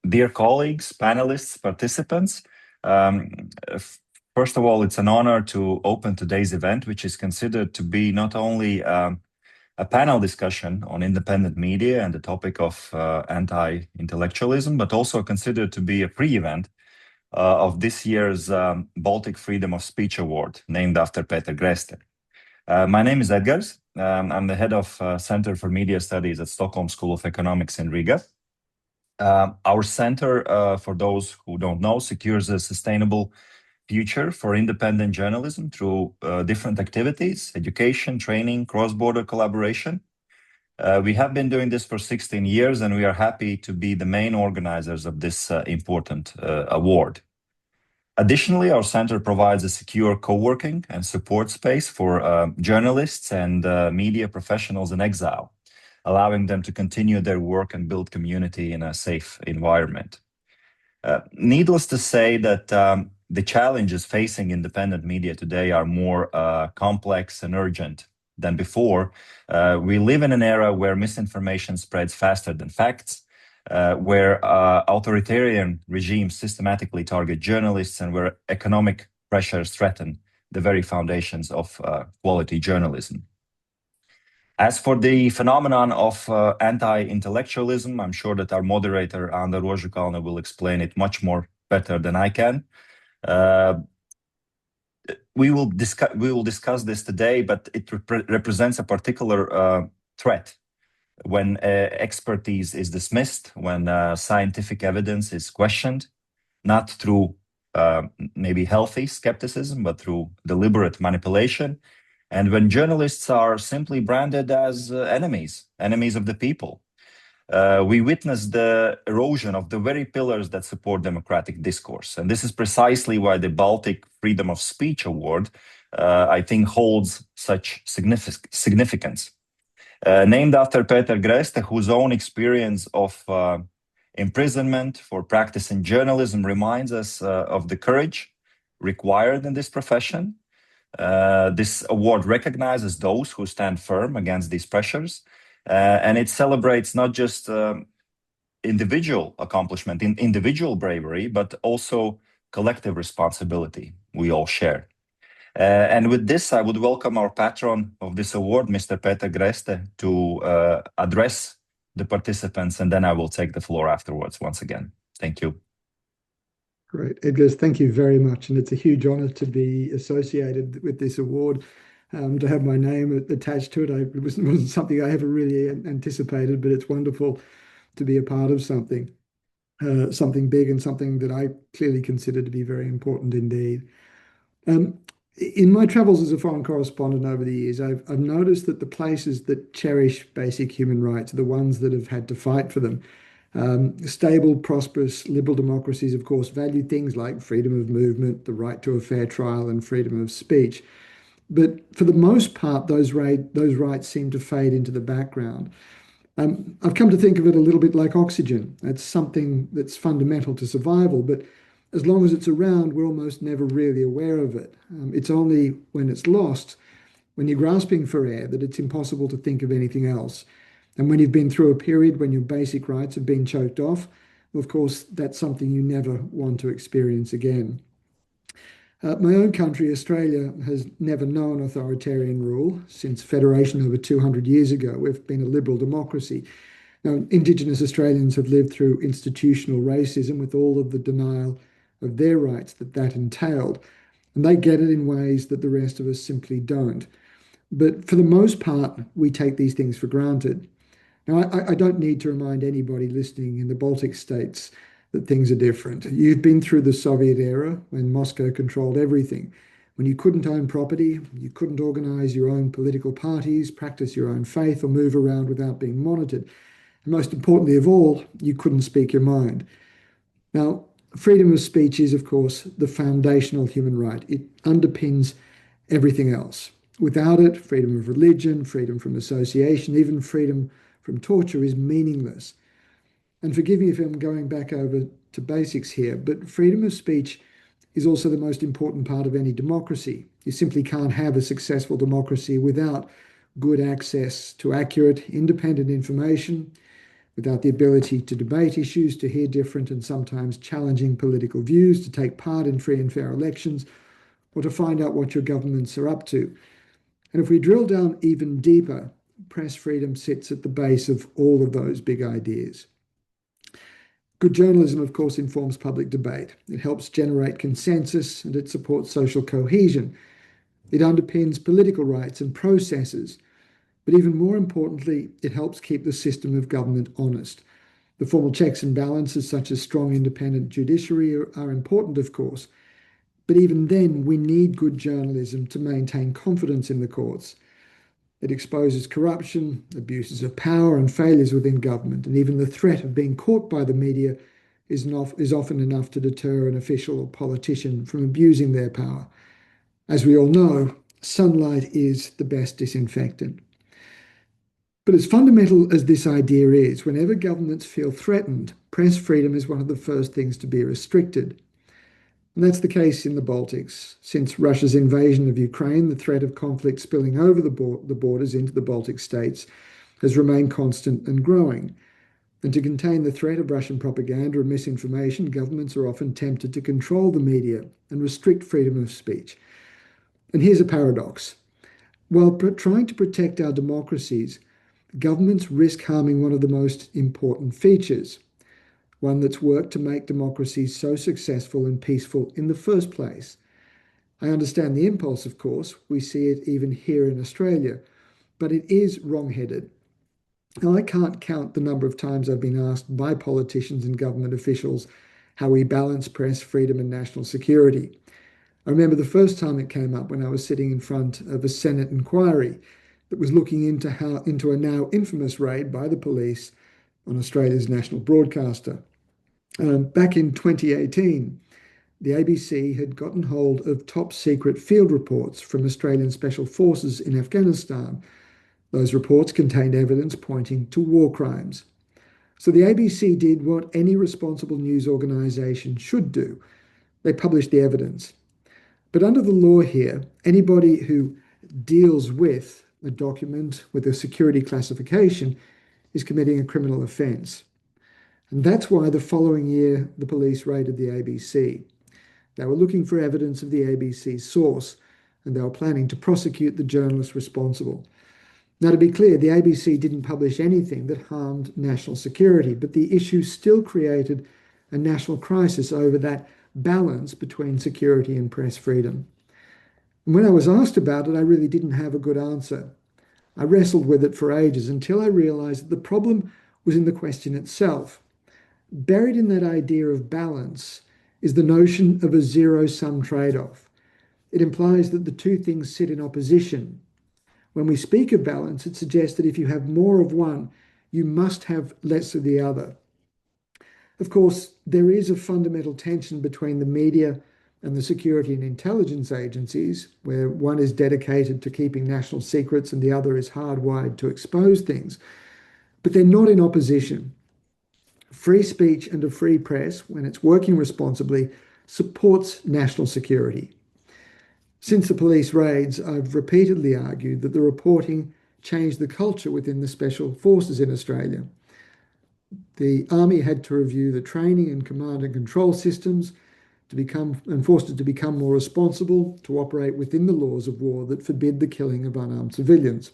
Dear colleagues, panelists, participants, first of all, it's an honor to open today's event, which is considered to be not only a panel discussion on independent media and the topic of anti-intellectualism, but also considered to be a pre-event of this year's Baltic Freedom of Speech Award, named after Peter Greste. My name is Edgars. I'm the head of Center for Media Studies at Stockholm School of Economics in Riga. Our center, for those who don't know, secures a sustainable future for independent journalism through different activities, education, training, cross-border collaboration. We have been doing this for 16 years, and we are happy to be the main organizers of this important award. Additionally, our center provides a secure co-working and support space for journalists and media professionals in exile, allowing them to continue their work and build community in a safe environment. Needless to say that the challenges facing independent media today are more complex and urgent than before. We live in an era where misinformation spreads faster than facts, where authoritarian regimes systematically target journalists, and where economic pressures threaten the very foundations of quality journalism. As for the phenomenon of anti-intellectualism, I'm sure that our moderator, Rožukalne, will explain it much more better than I can. We will discuss this today, but it represents a particular threat when expertise is dismissed, when scientific evidence is questioned, not through maybe healthy skepticism, but through deliberate manipulation, and when journalists are simply branded as enemies of the people. We witness the erosion of the very pillars that support democratic discourse. And this is precisely why the Baltic Freedom of Speech Award, I think, holds such significance. Named after Peter Greste, whose own experience of imprisonment for practicing journalism reminds us of the courage required in this profession. This award recognizes those who stand firm against these pressures, and it celebrates not just individual accomplishment, individual bravery, but also collective responsibility we all share. And with this, I would welcome our patron of this award, Mr. Peter Greste, to address the participants, and then I will take the floor afterwards once again. Thank you. Great. Edgars, thank you very much. And it's a huge honor to be associated with this award. To have my name attached to it, it wasn't something I ever really anticipated, but it's wonderful to be a part of something big and something that I clearly consider to be very important indeed. In my travels as a foreign correspondent over the years, I've noticed that the places that cherish basic human rights are the ones that have had to fight for them. Stable, prosperous, liberal democracies, of course, value things like freedom of movement, the right to a fair trial, and freedom of speech. But for the most part, those rights seem to fade into the background. I've come to think of it a little bit like oxygen. It's something that's fundamental to survival, but as long as it's around, we're almost never really aware of it. It's only when it's lost, when you're grasping for air, that it's impossible to think of anything else. And when you've been through a period when your basic rights have been choked off, well, of course, that's something you never want to experience again. My own country, Australia, has never known authoritarian rule since federation over 200 years ago. We've been a liberal democracy. Now, Indigenous Australians have lived through institutional racism with all of the denial of their rights that entailed, and they get it in ways that the rest of us simply don't. But for the most part, we take these things for granted. Now, I don't need to remind anybody listening in the Baltic states that things are different. You've been through the Soviet era when Moscow controlled everything, when you couldn't own property, you couldn't organize your own political parties, practice your own faith, or move around without being monitored. And most importantly of all, you couldn't speak your mind. Now, freedom of speech is, of course, the foundational human right. It underpins everything else. Without it, freedom of religion, freedom from association, even freedom from torture is meaningless. And forgive me if I'm going back over to basics here, but freedom of speech is also the most important part of any democracy. You simply can't have a successful democracy without good access to accurate, independent information, without the ability to debate issues, to hear different and sometimes challenging political views, to take part in free and fair elections, or to find out what your governments are up to. And if we drill down even deeper, press freedom sits at the base of all of those big ideas. Good journalism, of course, informs public debate. It helps generate consensus and it supports social cohesion. It underpins political rights and processes. But even more importantly, it helps keep the system of government honest. The formal checks and balances, such as strong independent judiciary, are important, of course. But even then, we need good journalism to maintain confidence in the courts. It exposes corruption, abuses of power, and failures within government, and even the threat of being caught by the media is often enough to deter an official or politician from abusing their power. As we all know, sunlight is the best disinfectant. But as fundamental as this idea is, whenever governments feel threatened, press freedom is one of the first things to be restricted. And that's the case in the Baltics. Since Russia's invasion of Ukraine, the threat of conflict spilling over the borders into the Baltic states has remained constant and growing. And to contain the threat of Russian propaganda and misinformation, governments are often tempted to control the media and restrict freedom of speech. And here's a paradox. While trying to protect our democracies, governments risk harming one of the most important features, one that's worked to make democracies so successful and peaceful in the first place. I understand the impulse, of course. We see it even here in Australia, but it is wrong-headed. Now, I can't count the number of times I've been asked by politicians and government officials how we balance press freedom and national security. I remember the first time it came up when I was sitting in front of a Senate inquiry that was looking into a now infamous raid by the police on Australia's national broadcaster. Back in 2018, the ABC had gotten hold of top secret field reports from Australian Special Forces in Afghanistan. Those reports contained evidence pointing to war crimes. So the ABC did what any responsible news organisation should do. They published the evidence. But under the law here, anybody who deals with a document with a security classification is committing a criminal offence. And that's why the following year the police raided the ABC. They were looking for evidence of the ABC's source, and they were planning to prosecute the journalists responsible. Now, to be clear, the ABC didn't publish anything that harmed national security, but the issue still created a national crisis over that balance between security and press freedom. And when I was asked about it, I really didn't have a good answer. I wrestled with it for ages until I realized that the problem was in the question itself. Buried in that idea of balance is the notion of a zero-sum trade-off. It implies that the two things sit in opposition. When we speak of balance, it suggests that if you have more of one, you must have less of the other. Of course, there is a fundamental tension between the media and the security and intelligence agencies, where one is dedicated to keeping national secrets and the other is hardwired to expose things. But they're not in opposition. Free speech and a free press, when it's working responsibly, supports national security. Since the police raids, I've repeatedly argued that the reporting changed the culture within the special forces in Australia. The army had to review the training and command and control systems and forced it to become more responsible, to operate within the laws of war that forbid the killing of unarmed civilians.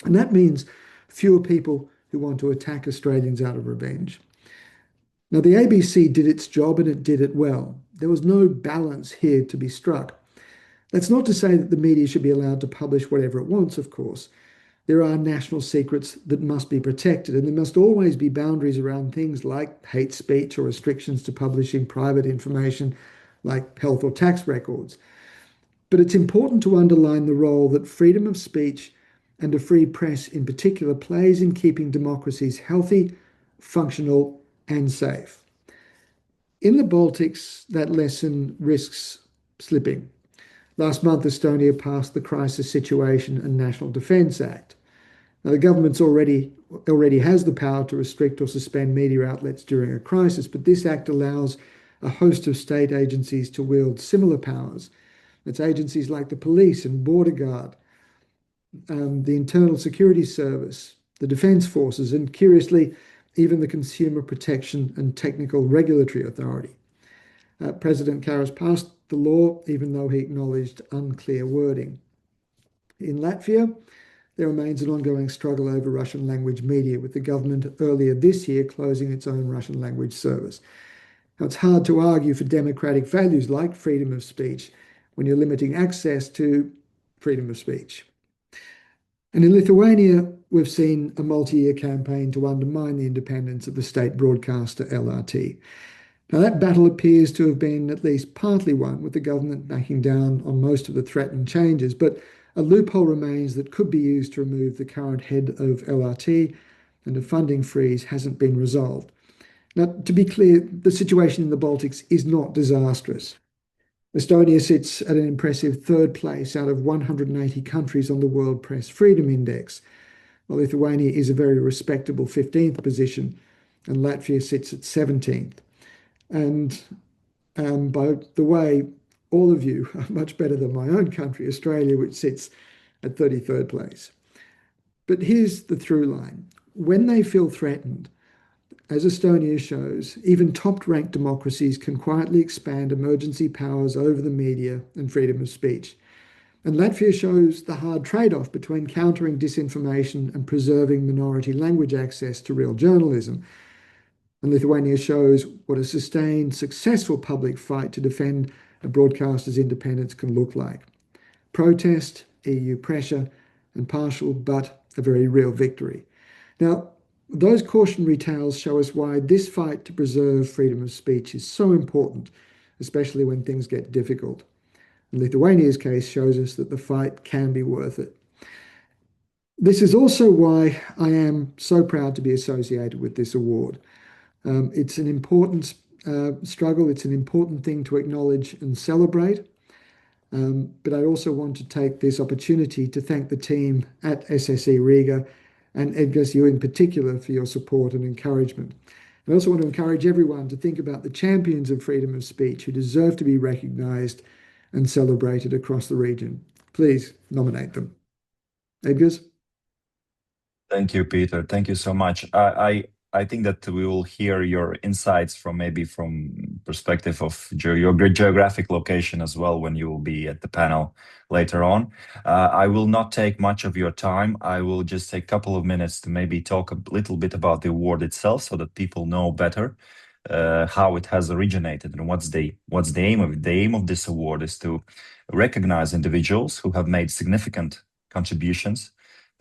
And that means fewer people who want to attack Australians out of revenge. Now, the ABC did its job and it did it well. There was no balance here to be struck. That's not to say that the media should be allowed to publish whatever it wants, of course. There are national secrets that must be protected, and there must always be boundaries around things like hate speech or restrictions to publishing private information like health or tax records. But it's important to underline the role that freedom of speech and a free press in particular plays in keeping democracies healthy, functional, and safe. In the Baltics, that lesson risks slipping. Last month, Estonia passed the Crisis Situation and National Defence Act. Now, the government already has the power to restrict or suspend media outlets during a crisis, but this act allows a host of state agencies to wield similar powers. It's agencies like the police and border guard, the Internal Security Service, the Defence Forces, and curiously, even the Consumer Protection and Technical Regulatory Authority. President Karas passed the law, even though he acknowledged unclear wording. In Latvia, there remains an ongoing struggle over Russian language media, with the government earlier this year closing its own Russian language service. Now, it's hard to argue for democratic values like freedom of speech when you're limiting access to freedom of speech. And in Lithuania, we've seen a multi-year campaign to undermine the independence of the state broadcaster LRT. Now, that battle appears to have been at least partly won, with the government backing down on most of the threatened changes, but a loophole remains that could be used to remove the current head of LRT, and a funding freeze hasn't been resolved. Now, to be clear, the situation in the Baltics is not disastrous. Estonia sits at an impressive third place out of 180 countries on the World Press Freedom Index, while Lithuania is a very respectable 15th position, and Latvia sits at 17th. And by the way, all of you are much better than my own country, Australia, which sits at 33rd place. But here's the through line. When they feel threatened, as Estonia shows, even top-ranked democracies can quietly expand emergency powers over the media and freedom of speech. And Latvia shows the hard trade-off between countering disinformation and preserving minority language access to real journalism. And Lithuania shows what a sustained, successful public fight to defend a broadcaster's independence can look like. Protest, EU pressure, and partial but a very real victory. Now, those cautionary tales show us why this fight to preserve freedom of speech is so important, especially when things get difficult. And Lithuania's case shows us that the fight can be worth it. This is also why I am so proud to be associated with this award. It's an important struggle. It's an important thing to acknowledge and celebrate. But I also want to take this opportunity to thank the team at SSE Riga, and Edgars, you in particular, for your support and encouragement. I also want to encourage everyone to think about the champions of freedom of speech who deserve to be recognised and celebrated across the region. Please nominate them. Edgars? Thank you, Peter. Thank you so much. I think that we will hear your insights from perspective of your geographic location as well when you will be at the panel later on. I will not take much of your time. I will just take a couple of minutes to maybe talk a little bit about the award itself so that people know better how it has originated and what's the aim of it. The aim of this award is to recognize individuals who have made significant contributions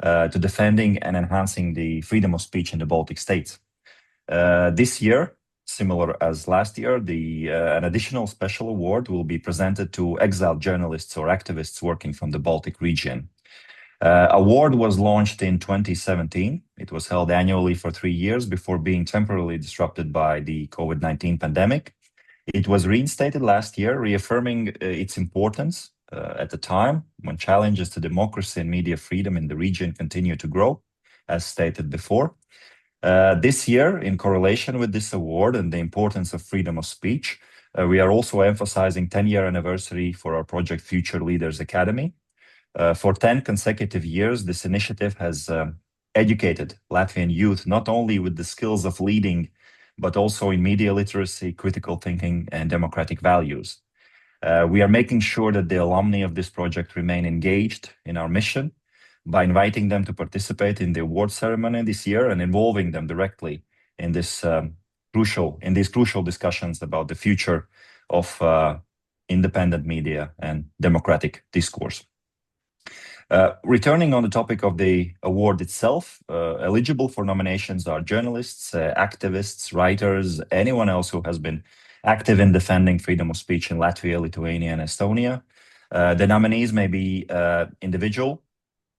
to defending and enhancing the freedom of speech in the Baltic states. This year, similar as last year, an additional special award will be presented to exiled journalists or activists working from the Baltic region. Award was launched in 2017. It was held annually for 3 years before being temporarily disrupted by the COVID-19 pandemic. It was reinstated last year, reaffirming its importance at the time when challenges to democracy and media freedom in the region continue to grow, as stated before. This year, in correlation with this award and the importance of freedom of speech, we are also emphasizing 10-year anniversary for our project Future Leaders Academy. For 10 consecutive years, this initiative has educated Latvian youth not only with the skills of leading, but also in media literacy, critical thinking, and democratic values. We are making sure that the alumni of this project remain engaged in our mission by inviting them to participate in the award ceremony this year and involving them directly in these crucial discussions about the future of independent media and democratic discourse. Returning on the topic of the award itself, eligible for nominations are journalists, activists, writers, anyone else who has been active in defending freedom of speech in Latvia, Lithuania, and Estonia. The nominees may be individual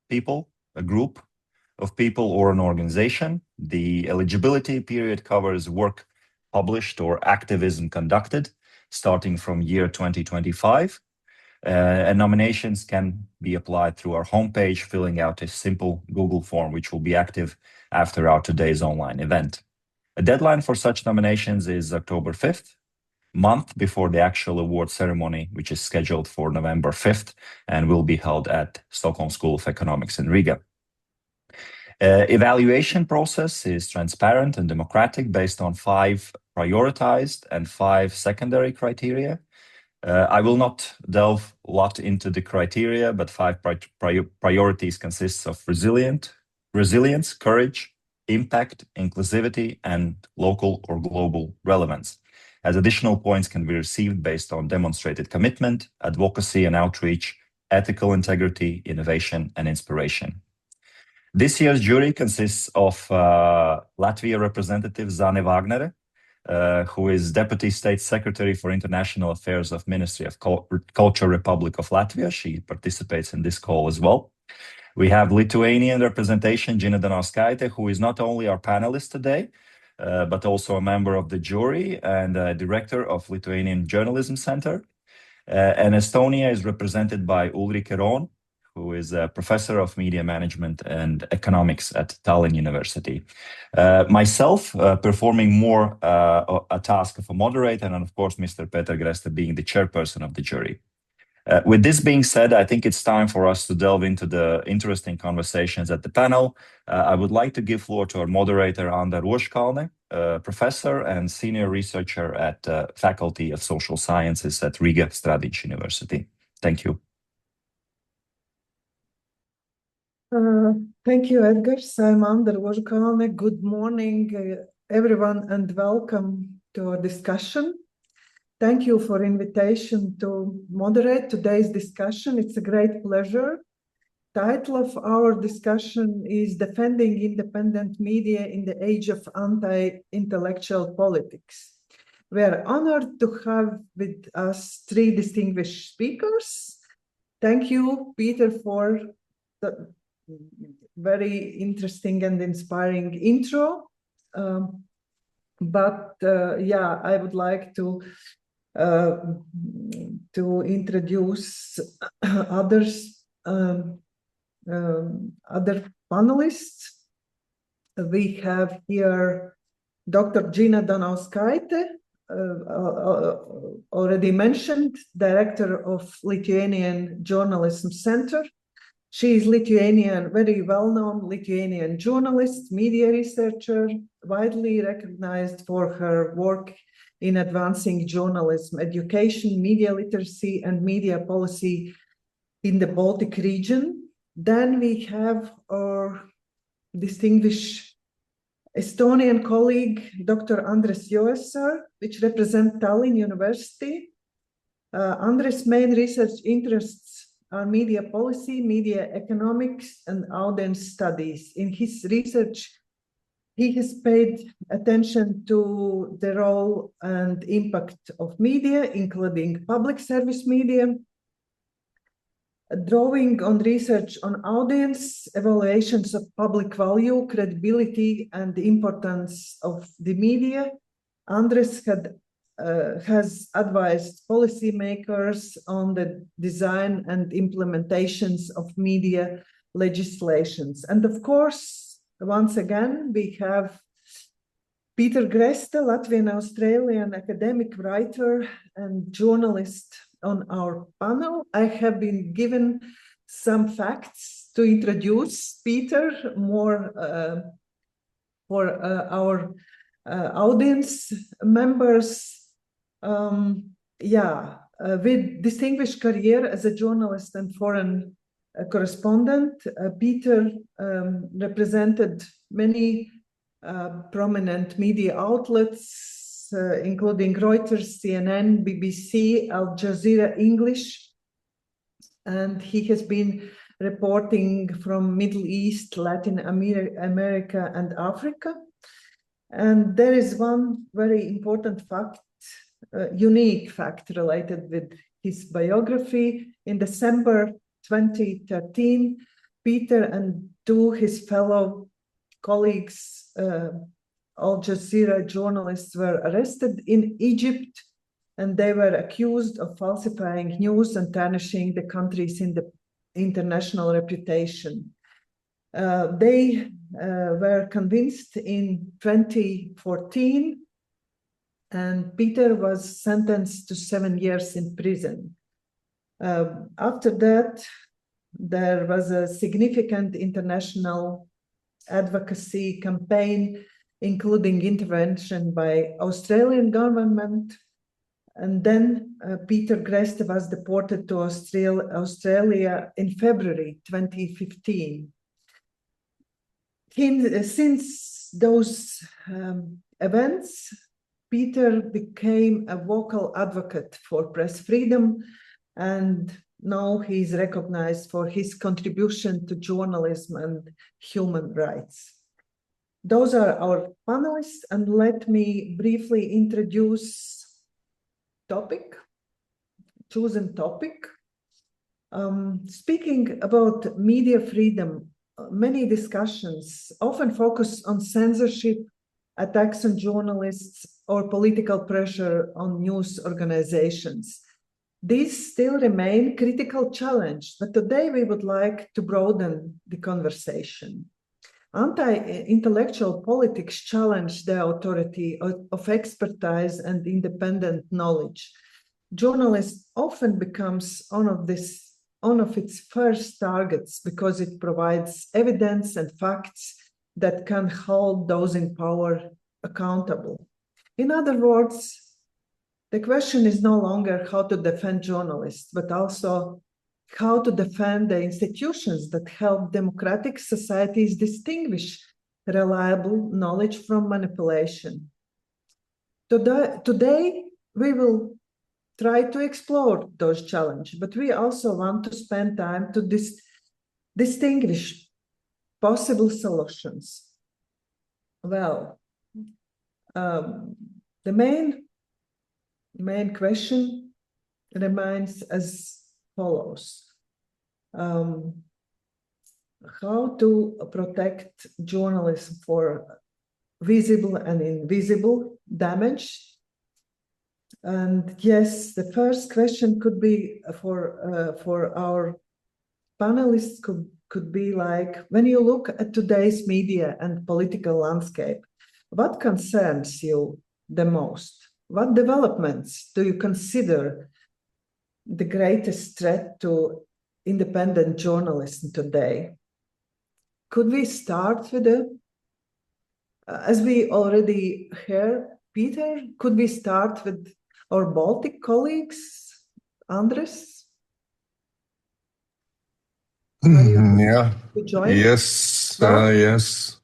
people, a group of people, or an organization. The eligibility period covers work published or activism conducted starting from year 2025. And nominations can be applied through our homepage, filling out a simple Google form, which will be active after our today's online event. A deadline for such nominations is October 5th, month before the actual award ceremony, which is scheduled for November 5th and will be held at Stockholm School of Economics in Riga. Evaluation process is transparent and democratic based on 5 prioritized and 5 secondary criteria. I will not delve a lot into the criteria, but 5 priorities consists of resilience, courage, impact, inclusivity, and local or global relevance. As additional points can be received based on demonstrated commitment, advocacy and outreach, ethical integrity, innovation, and inspiration. This year's jury consists of Latvia representative Zane Wagnere, who is Deputy State Secretary for International Affairs of Ministry of Culture, Republic of Latvia. She participates in this call as well. We have Lithuanian representation, Džina Donauskaitė, who is not only our panelist today, but also a member of the jury and director of Lithuanian Journalism Center. And Estonia is represented by Ulrike Roon, who is a professor of media management and economics at Tallinn University. Myself, performing more a task of a moderator, and of course, Mr. Peter Greste being the chairperson of the jury. With this being said, I think it's time for us to delve into the interesting conversations at the panel. I would like to give floor to our moderator, Anda Rožukalne, professor and senior researcher at Faculty of Social Sciences at Riga Stradiņš University. Thank you. Thank you, Edgars. I'm Anda Rožukalne. Good morning, everyone, and welcome to our discussion. Thank you for invitation to moderate today's discussion. It's a great pleasure. Title of our discussion is Defending Independent Media in the Age of Anti-Intellectual Politics. We are honored to have with us 3 distinguished speakers. Thank you, Peter, for the very interesting and inspiring intro. Yeah, I would like to introduce other panelists. We have here Dr. Džina Donauskaitė, already mentioned, director of Lithuanian Journalism Center. She is very well-known Lithuanian journalist, media researcher, widely recognized for her work in advancing journalism, education, media literacy, and media policy in the Baltic region. Then we have our distinguished Estonian colleague, Dr. Andres Jõesaar, which represents Tallinn University. Andres' main research interests are media policy, media economics, and audience studies. In his research, he has paid attention to the role and impact of media, including public service media, drawing on research on audience, evaluations of public value, credibility, and the importance of the media. Andres has advised policymakers on the design and implementations of media legislations. And of course, once again, we have Peter Greste, Latvian-Australian academic writer and journalist on our panel. I have been given some facts to introduce Peter more for our audience members. With distinguished career as a journalist and foreign correspondent, Peter represented many prominent media outlets, including Reuters, CNN, BBC, Al Jazeera English, and he has been reporting from Middle East, Latin America, and Africa. And there is one very important fact, unique fact related with his biography. In December 2013, Peter and 2 his fellow colleagues, Al Jazeera journalists, were arrested in Egypt, and they were accused of falsifying news and tarnishing the country's international reputation. They were convinced in 2014, and Peter was sentenced to 7 years in prison. After that, there was a significant international advocacy campaign, including intervention by Australian government. And then Peter Greste was deported to Australia in February 2015. Since those events, Peter became a vocal advocate for press freedom, and now he is recognized for his contribution to journalism and human rights. Those are our panelists, and let me briefly introduce chosen topic. Speaking about media freedom, many discussions often focus on censorship, attacks on journalists, or political pressure on news organizations. These still remain critical challenge, but today we would like to broaden the conversation. Anti-intellectual politics challenge the authority of expertise and independent knowledge. Journalism often becomes one of its first targets because it provides evidence and facts that can hold those in power accountable. In other words, the question is no longer how to defend journalists, but also how to defend the institutions that help democratic societies distinguish reliable knowledge from manipulation. Today, we will try to explore those challenges, but we also want to spend time to distinguish possible solutions. Well, the main question remains as follows. How to protect journalism for visible and invisible damage? And yes, the first question could be for our panelists could be like, when you look at today's media and political landscape, what concerns you the most? What developments do you consider the greatest threat to independent journalism today? Could we start with as we already heard, Peter, could we start with our Baltic colleagues? Andres? Yeah. Yes. Yes.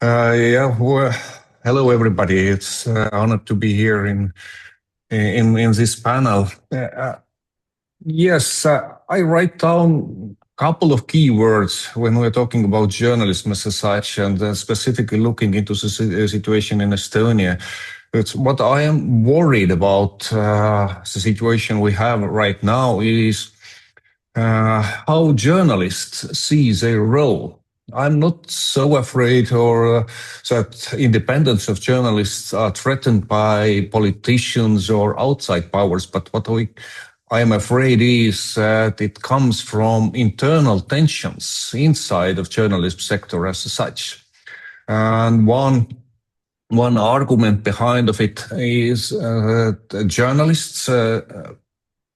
Well, hello everybody. It's an honor to be here in this panel. Yes, I write down a couple of keywords when we're talking about journalism as such, and specifically looking into the situation in Estonia. It's what I am worried about. The situation we have right now is how journalists see their role. I'm not so afraid that independence of journalists are threatened by politicians or outside powers, but what I am afraid is that it comes from internal tensions inside of journalism sector as such. And one argument behind of it is that journalists,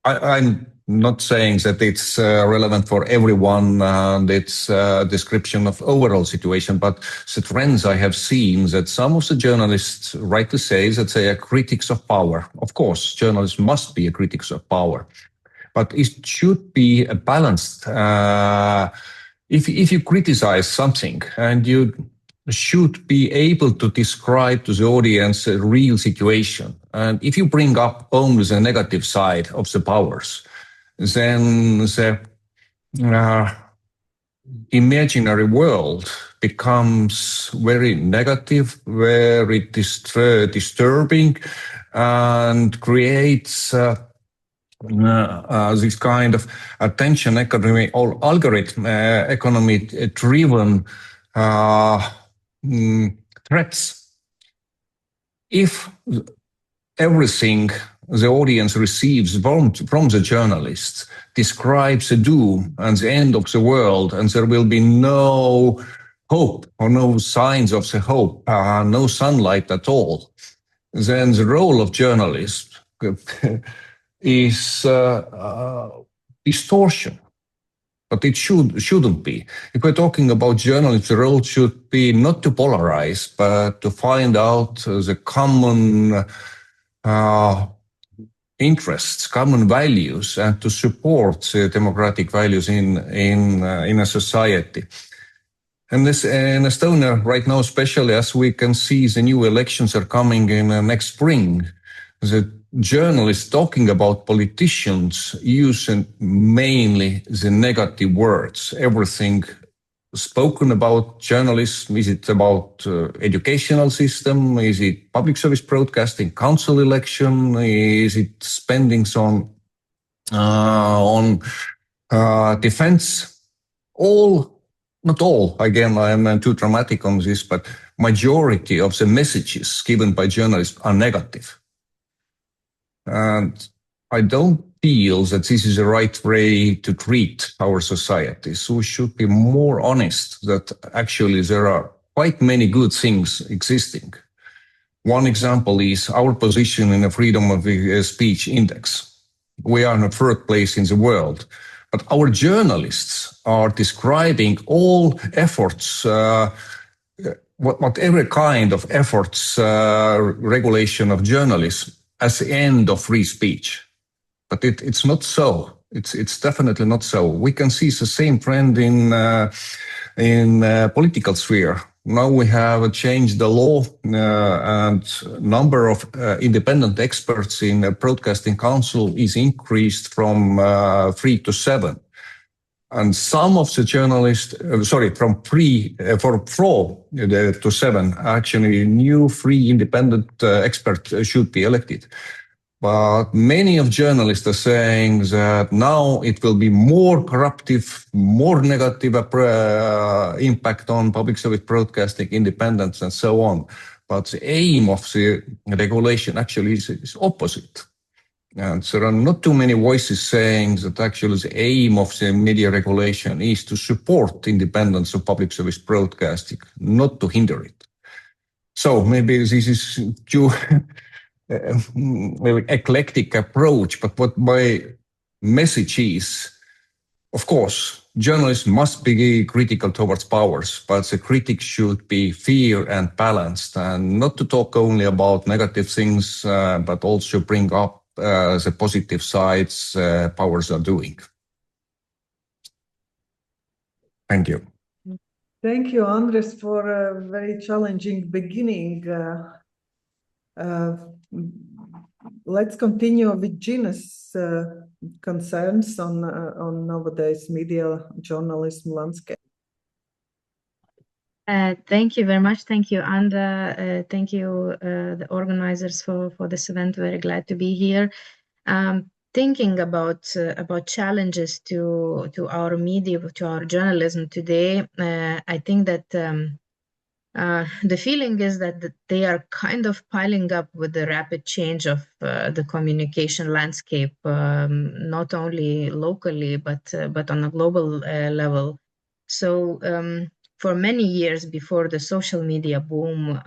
I'm not saying that it's relevant for everyone and it's a description of overall situation, but the trends I have seen that some of the journalists rightly say that they are critics of power. Of course, journalists must be a critics of power, but it should be a balanced. If you criticize something, and you should be able to describe to the audience a real situation, and if you bring up only the negative side of the powers, then the imaginary world becomes very negative, very disturbing, and creates this kind of attention economy or algorithm economy driven threats. If everything the audience receives from the journalists describes the doom and the end of the world, and there will be no hope or no signs of the hope, no sunlight at all, then the role of journalists is distortion. but it shouldn't be. If we're talking about journalism, the role should be not to polarize, but to find out the common interests, common values, and to support the democratic values in a society. And this in Estonia right now, especially as we can see the new elections are coming in next spring, the journalists talking about politicians using mainly the negative words. Everything spoken about journalism, is it about educational system, is it public service broadcasting, council election, is it spendings on defense? Not all, again, I am too dramatic on this, but majority of the messages given by journalists are negative. And I don't feel that this is the right way to treat our society. So we should be more honest that actually there are quite many good things existing. One example is our position in the Freedom of Speech Index. We are in the third place in the world. But our journalists are describing all efforts, whatever kind of efforts, regulation of journalism as the end of free speech. But it's not so. It's definitely not so. We can see the same trend in political sphere. Now we have changed the law, and number of independent experts in the Broadcasting Council is increased from 3 to 7. And some of the journalists, from 4 to 7, actually new 3 independent experts should be elected. But many of journalists are saying that now it will be more corruptive, more negative impact on public service broadcasting, independence, and so on. But the aim of the regulation actually is opposite. And there are not too many voices saying that actually the aim of the media regulation is to support independence of public service broadcasting, not to hinder it. So maybe this is too maybe eclectic approach, but what my message is, of course, journalists must be critical towards powers, but the critics should be fair and balanced, and not to talk only about negative things, but also bring up the positive sides powers are doing. Thank you. Thank you, Andres, for a very challenging beginning. Let's continue with Džina's concerns on nowadays media journalism landscape. Thank you very much. Thank you, Anda. Thank you, the organizers for this event. Very glad to be here. Thinking about challenges to our media, to our journalism today, I think that the feeling is that they are kind of piling up with the rapid change of the communication landscape, not only locally but on a global level. So for many years before the social media boom,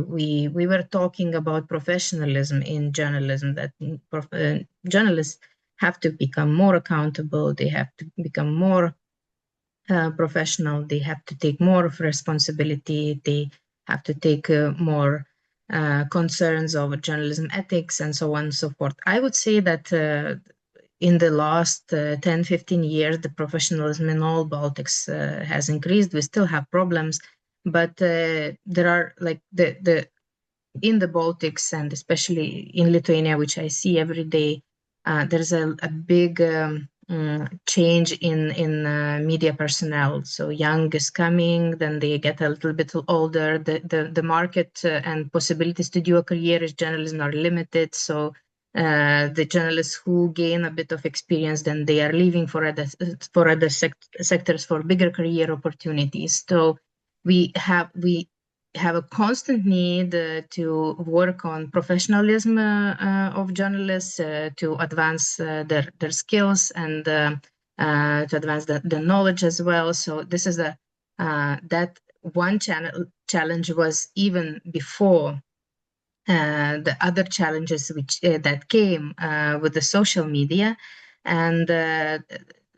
we were talking about professionalism in journalism, that journalists have to become more accountable, they have to become more professional, they have to take more of responsibility, they have to take more concerns over journalism ethics and so on and so forth. I would say that in the last 10-15 years, the professionalism in all Baltics has increased. We still have problems, but there are like in the Baltics and especially in Lithuania, which I see every day, there's a big change in media personnel. So young is coming, then they get a little bit older. The market and possibilities to do a career in journalism are limited. So the journalists who gain a bit of experience, then they are leaving for other sectors for bigger career opportunities. So we have a constant need to work on professionalism of journalists, to advance their skills and to advance the knowledge as well. So this is that one challenge was even before the other challenges which that came with the social media. And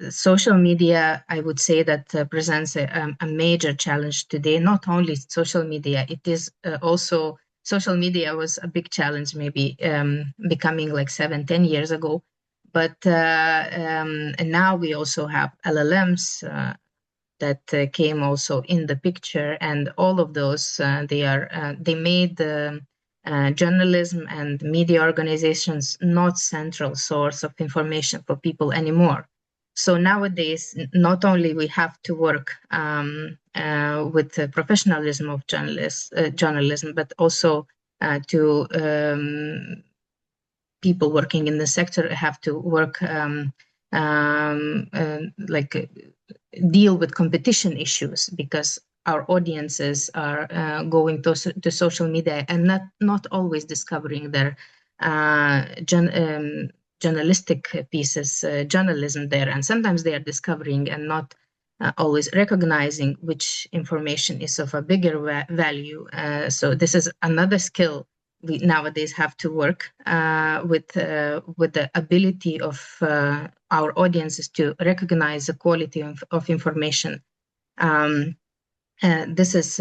social media, I would say that presents a major challenge today. Not only social media, it is also social media was a big challenge maybe becoming like 7-10 years ago. But and now we also have LLMs that came also in the picture, and all of those they made journalism and media organizations not central source of information for people anymore. So nowadays, not only we have to work with the professionalism of journalism, but also people working in the sector have to work deal with competition issues, because our audiences are going to social media and not always discovering their journalistic pieces, journalism there, and sometimes they are discovering and not always recognizing which information is of a bigger value. So this is another skill we nowadays have to work with the ability of our audiences to recognize the quality of information. This is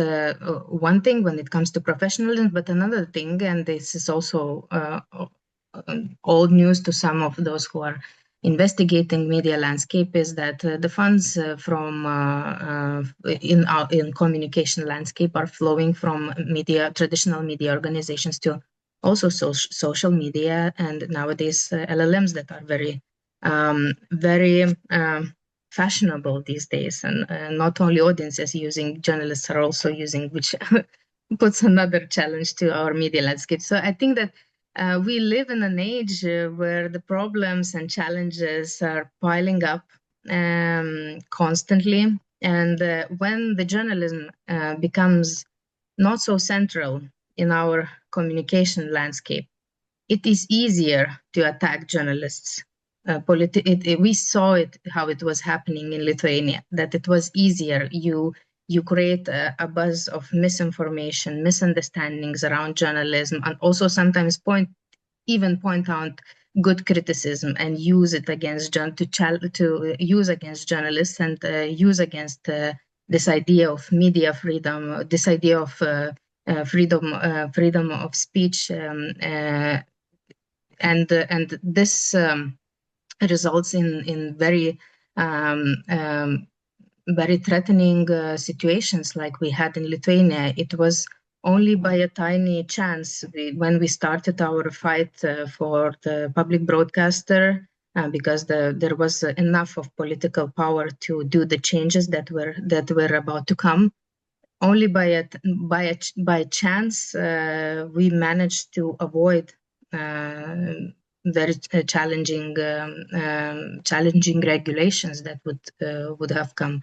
one thing when it comes to professionalism, but another thing, and this is also old news to some of those who are investigating media landscape, is that the funds from in communication landscape are flowing from traditional media organizations to also social media, and nowadays LLMs that are very fashionable these days, and not only audiences using, journalists are also using, which puts another challenge to our media landscape. So I think that we live in an age where the problems and challenges are piling up constantly, and when the journalism becomes not so central in our communication landscape, it is easier to attack journalists. We saw it, how it was happening in Lithuania, that it was easier. You create a buzz of misinformation, misunderstandings around journalism, and also sometimes point out good criticism and use it against use against journalists, and use against this idea of media freedom, this idea of freedom of speech, and this results in very threatening situations like we had in Lithuania. It was only by a tiny chance when we started our fight for the public broadcaster, because there was enough of political power to do the changes that were about to come. Only by chance we managed to avoid very challenging regulations that would have come.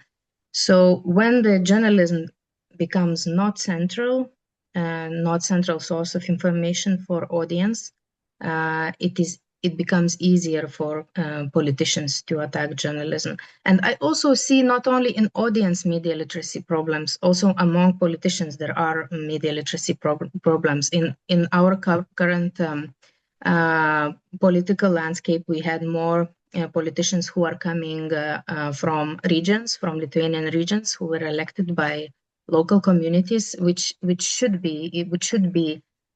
So when the journalism becomes not central source of information for audience, it becomes easier for politicians to attack journalism. And I also see not only in audience media literacy problems, also among politicians there are media literacy problems. In our current political landscape, we had more politicians who are coming from Lithuanian regions, who were elected by local communities, which should be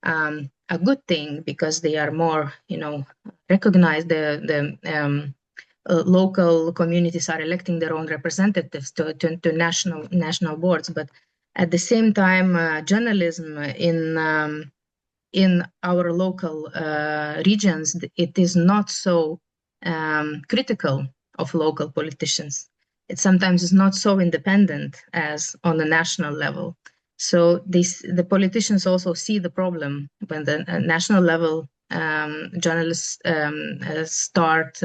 a good thing, because they are more, recognized. The local communities are electing their own representatives to national boards. But at the same time, journalism in our local regions, it is not so critical of local politicians. It sometimes is not so independent as on the national level. So the politicians also see the problem when the national level journalists start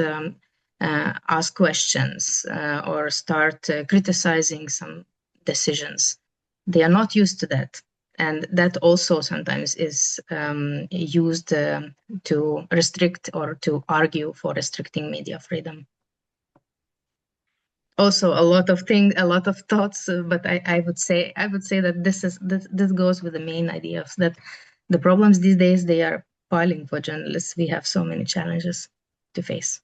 ask questions or start criticizing some decisions. They are not used to that. And that also sometimes is used to restrict or to argue for restricting media freedom. Also, a lot of thoughts, but I would say that this goes with the main idea of that the problems these days, they are piling for journalists. We have so many challenges to face.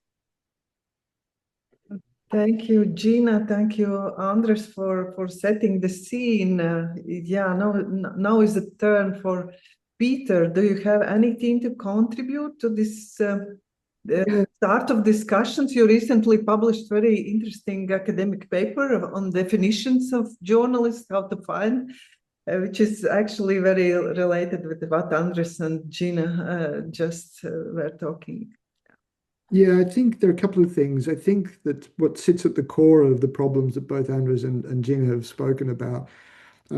Thank you, Džina. Thank you, Andres, for setting the scene. Now is the turn for Peter. Do you have anything to contribute to this start of discussions? You recently published very interesting academic paper on definitions of journalists, how to find, which is actually very related with what Andres and Džina just were talking. Yeah, I think there are a couple of things. I think that what sits at the core of the problems that both Andres and Džina have spoken about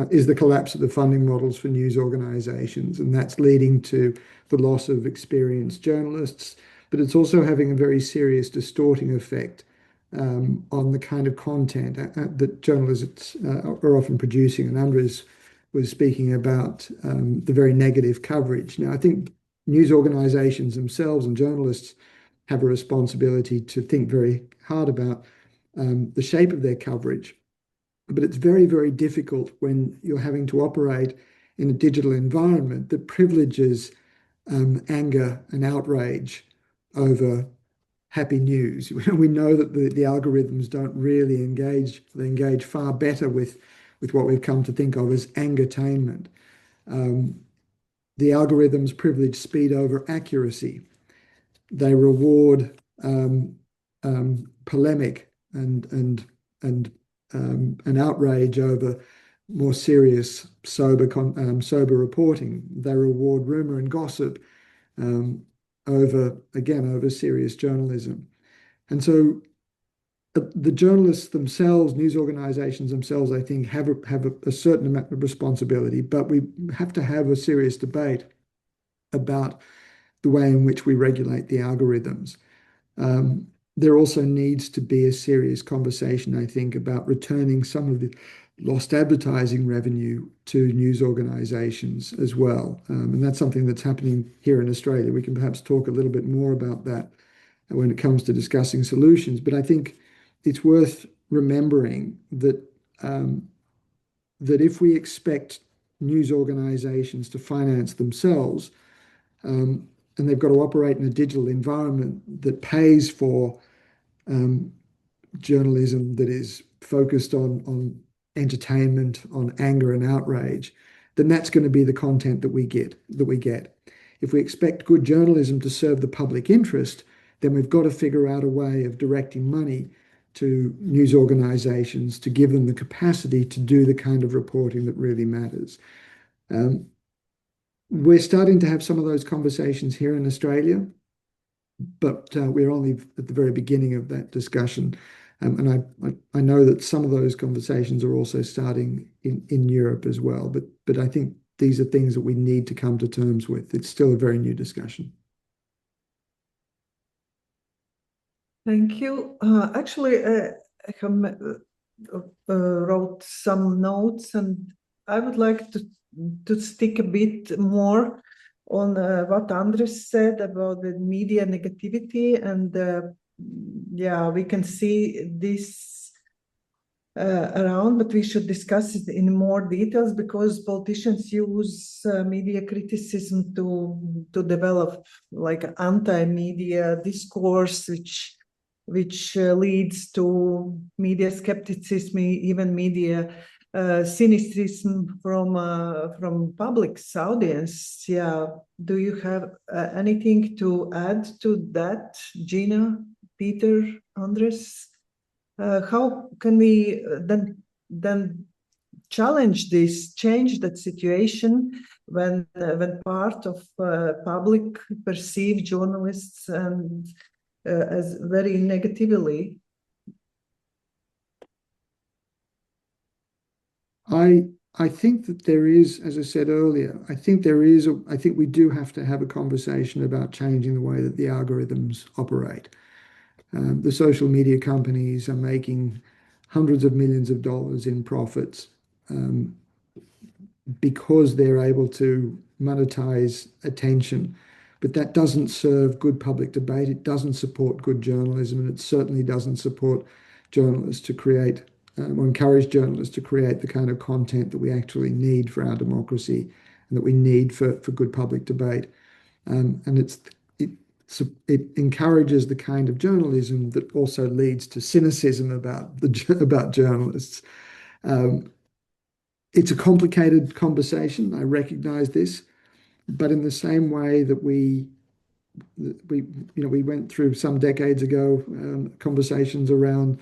is the collapse of the funding models for news organizations, and that's leading to the loss of experienced journalists, but it's also having a very serious distorting effect on the kind of content that journalists are often producing. And Andres was speaking about the very negative coverage. Now, I think news organizations themselves and journalists have a responsibility to think very hard about the shape of their coverage. But it's very, very difficult when you're having to operate in a digital environment that privileges anger and outrage over happy news. We know that the algorithms don't really engage. They engage far better with what we've come to think of as angertainment. The algorithms privilege speed over accuracy. They reward polemic and outrage over more serious, sober reporting. They reward rumor and gossip over serious journalism. And so the journalists themselves, news organizations themselves, I think, have a certain amount of responsibility, but we have to have a serious debate about the way in which we regulate the algorithms. There also needs to be a serious conversation, I think, about returning some of the lost advertising revenue to news organizations as well. And that's something that's happening here in Australia. We can perhaps talk a little bit more about that when it comes to discussing solutions. But I think it's worth remembering that that if we expect news organizations to finance themselves, and they've got to operate in a digital environment that pays for journalism that is focused on entertainment, on anger and outrage, then that's going to be the content that we get. If we expect good journalism to serve the public interest, then we've got to figure out a way of directing money to news organizations to give them the capacity to do the kind of reporting that really matters. We're starting to have some of those conversations here in Australia, but we're only at the very beginning of that discussion. And I know that some of those conversations are also starting in Europe as well. But I think these are things that we need to come to terms with. It's still a very new discussion. Thank you. Actually, I wrote some notes, and I would like to stick a bit more on what Andres said about the media negativity. And we can see this around, but we should discuss it in more details, because politicians use media criticism to develop like anti-media discourse, which leads to media skepticism, even media cynicism from public's audience. Yeah, do you have anything to add to that, Džina, Peter, Andres? How can we then change that situation when part of public perceive journalists and as very negatively? I think that there is, as I said earlier, I think we do have to have a conversation about changing the way that the algorithms operate. The social media companies are making hundreds of millions of dollars in profits because they're able to monetize attention. But that doesn't serve good public debate. It doesn't support good journalism, and it certainly doesn't support journalists to create or encourage journalists to create the kind of content that we actually need for our democracy and that we need for good public debate. And it encourages the kind of journalism that also leads to cynicism about journalists. It's a complicated conversation. I recognize this, but in the same way that we went through some decades ago conversations around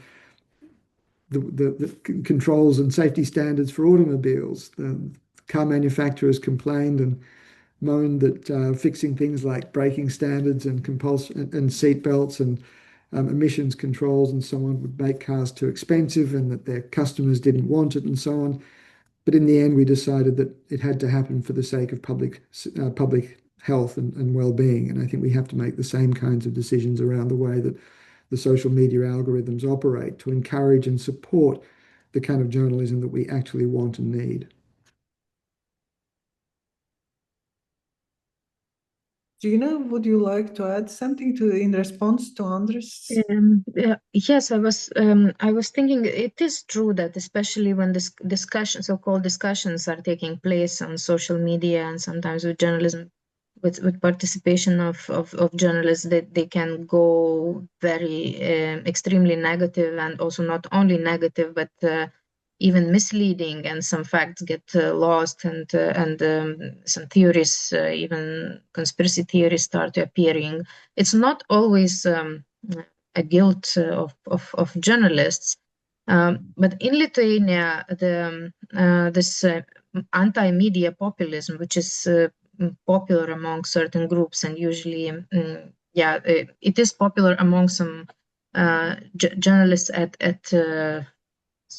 the controls and safety standards for automobiles. Car manufacturers complained and moaned that fixing things like braking standards and seat belts and emissions controls and so on would make cars too expensive, and that their customers didn't want it and so on. But in the end, we decided that it had to happen for the sake of public health and well-being. And I think we have to make the same kinds of decisions around the way that the social media algorithms operate to encourage and support the kind of journalism that we actually want and need. Jõesaar, would you like to add something in response to Andres? Yes, I was thinking it is true that especially when this so-called discussions are taking place on social media and sometimes with journalism, with participation of journalists, that they can go very extremely negative, and also not only negative but even misleading, and some facts get lost, and some theories, even conspiracy theories, start appearing. It's not always a guilt of journalists, but in Lithuania, this anti-media populism, which is popular among certain groups, and usually, it is popular among some journalists at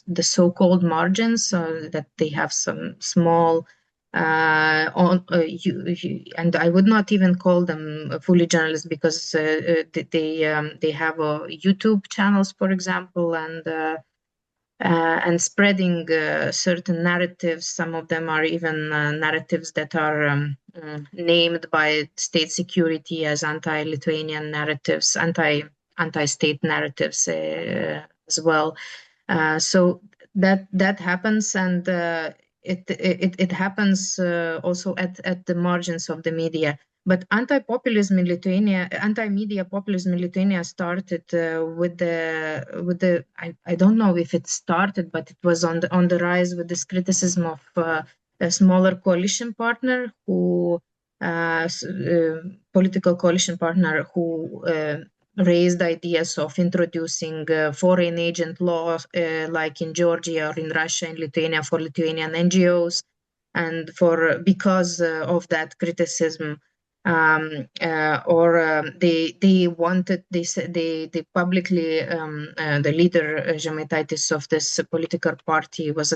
the so-called margins, that they have some small and I would not even call them fully journalists, because they have YouTube channels, for example, and spreading certain narratives. Some of them are even narratives that are named by state security as anti-Lithuanian narratives, anti-state narratives as well. So that happens, and it happens also at the margins of the media. But anti-media populism in Lithuania started with the I don't know if it started, but it was on the rise with this criticism of a smaller coalition partner political coalition partner who raised ideas of introducing foreign agent laws like in Georgia or in Russia and Lithuania for Lithuanian NGOs, and because of that criticism, they publicly the leader Žemaitaitis of this political party was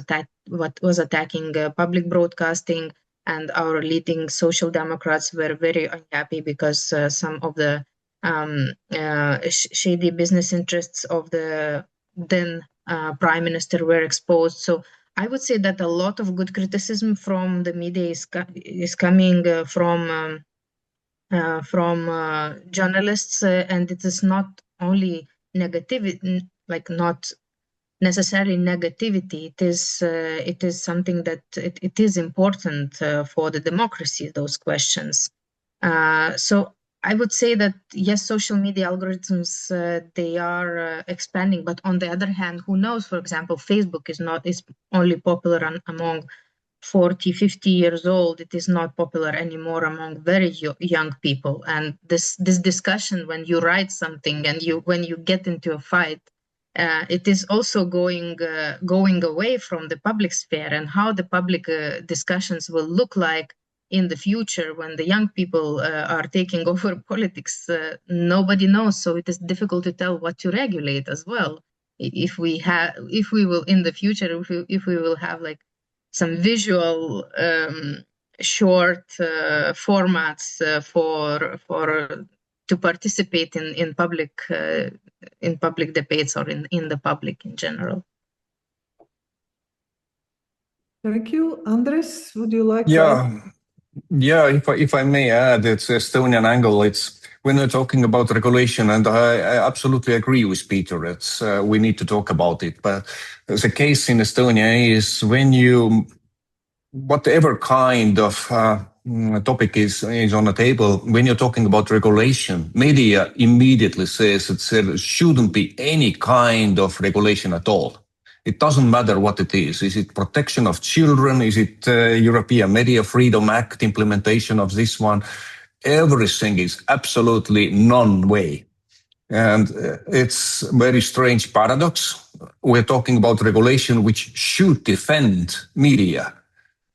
attacking public broadcasting, and our leading social democrats were very unhappy because some of the shady business interests of the then prime minister were exposed. So I would say that a lot of good criticism from the media is coming from journalists, and it is not only negativity, like not necessarily negativity. It is something that it is important for the democracy, those questions. So I would say that yes, social media algorithms they are expanding, but on the other hand, who knows? For example, Facebook is only popular among 40, 50 years old. It is not popular anymore among very young people. And this discussion, when you write something and when you get into a fight, it is also going away from the public sphere, and how the public discussions will look like in the future when the young people are taking over politics. Nobody knows, so it is difficult to tell what to regulate as well. If we will in the future, if we will have like some visual short formats to participate in public debates or in the public in general. Thank you. Andres, would you like to? Yeah, if I may add, it's Estonian angle. It's when we're talking about regulation, and I absolutely agree with Peter. It's we need to talk about it. But the case in Estonia is when whatever kind of topic is on the table, when you're talking about regulation, media immediately says that there shouldn't be any kind of regulation at all. It doesn't matter what it is. Is it protection of children? Is it European Media Freedom Act implementation of this one? Everything is absolutely non-way. And it's a very strange paradox. We're talking about regulation which should defend media.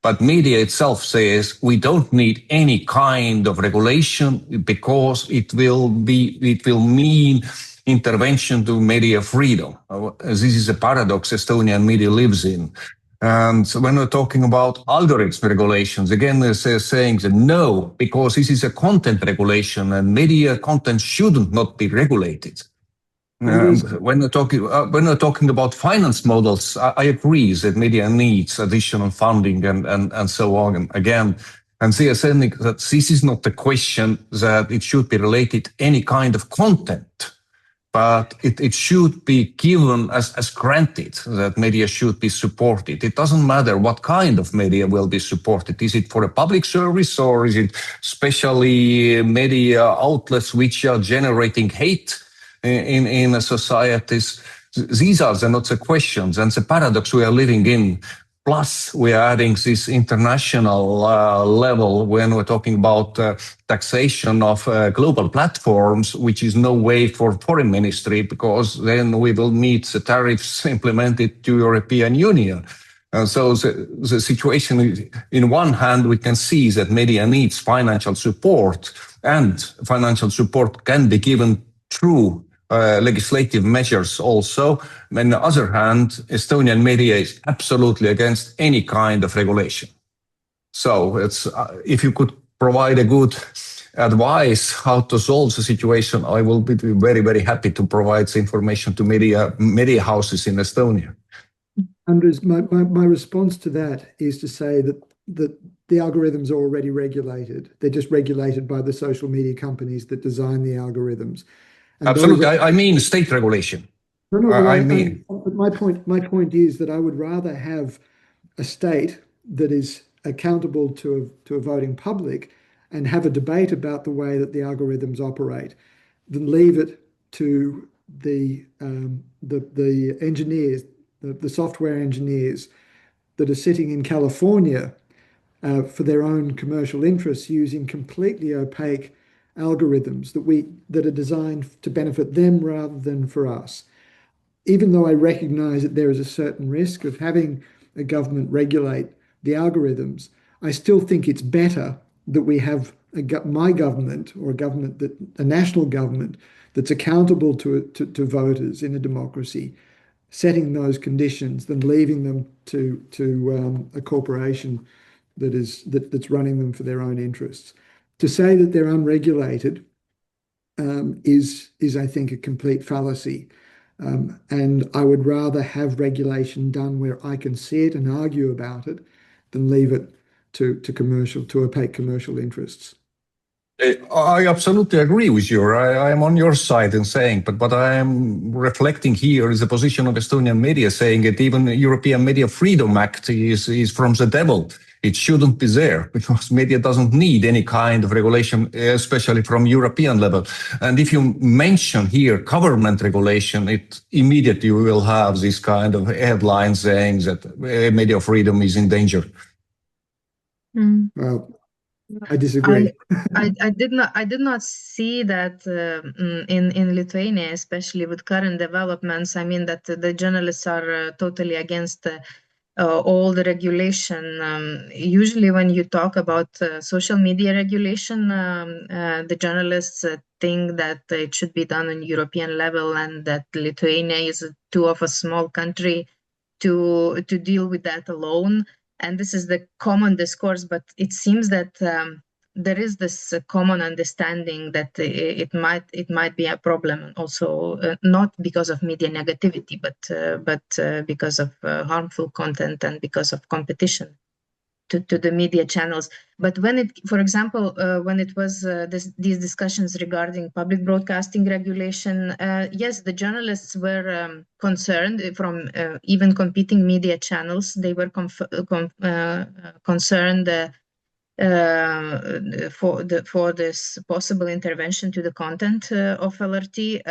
But media itself says we don't need any kind of regulation because it will mean intervention to media freedom. This is a paradox Estonian media lives in. And when we're talking about algorithm regulations, again, they're saying that no, because this is a content regulation and media content shouldn't not be regulated. When we're talking about finance models, I agree that media needs additional funding and so on. And again, and they are saying that this is not the question that it should be related to any kind of content, but it should be given as granted that media should be supported. It doesn't matter what kind of media will be supported. Is it for a public service or is it especially media outlets which are generating hate in societies? These are not the questions and the paradox we are living in. Plus, we are adding this international level when we're talking about taxation of global platforms, which is no way for foreign ministry, because then we will meet the tariffs implemented to European Union. So the situation is, in one hand, we can see that media needs financial support, and financial support can be given through legislative measures also. On the other hand, Estonian media is absolutely against any kind of regulation. So it's if you could provide a good advice how to solve the situation, I will be very, very happy to provide the information to media houses in Estonia. Andres, my response to that is to say that the algorithms are already regulated. They're just regulated by the social media companies that design the algorithms. And absolutely, I mean state regulation. No, my point is that I would rather have a state that is accountable to a voting public and have a debate about the way that the algorithms operate than leave it to the engineers, the software engineers that are sitting in California for their own commercial interests, using completely opaque algorithms that are designed to benefit them rather than for us. Even though I recognize that there is a certain risk of having a government regulate the algorithms, I still think it's better that we have my government, or a national government that's accountable to voters in a democracy, setting those conditions, than leaving them to a corporation that's running them for their own interests. To say that they're unregulated is I think, a complete fallacy. And I would rather have regulation done where I can see it and argue about it than leave it to opaque commercial interests. I absolutely agree with you. I am on your side in saying, but what I am reflecting here is the position of Estonian media, saying that even the European Media Freedom Act is from the devil. It shouldn't be there because media doesn't need any kind of regulation, especially from European level. And if you mention here government regulation, it immediately will have this kind of headline saying that media freedom is in danger. Well, I disagree. I did not see that in Lithuania, especially with current developments. I mean that the journalists are totally against all the regulation. Usually when you talk about social media regulation, the journalists think that it should be done on European level, and that Lithuania is too of a small country to deal with that alone. And this is the common discourse, but it seems that there is this common understanding that it might be a problem also, not because of media negativity, but because of harmful content and because of competition to the media channels. But when it, for example, when it was these discussions regarding public broadcasting regulation, yes, the journalists were concerned from even competing media channels. They were concerned for this possible intervention to the content of LRT.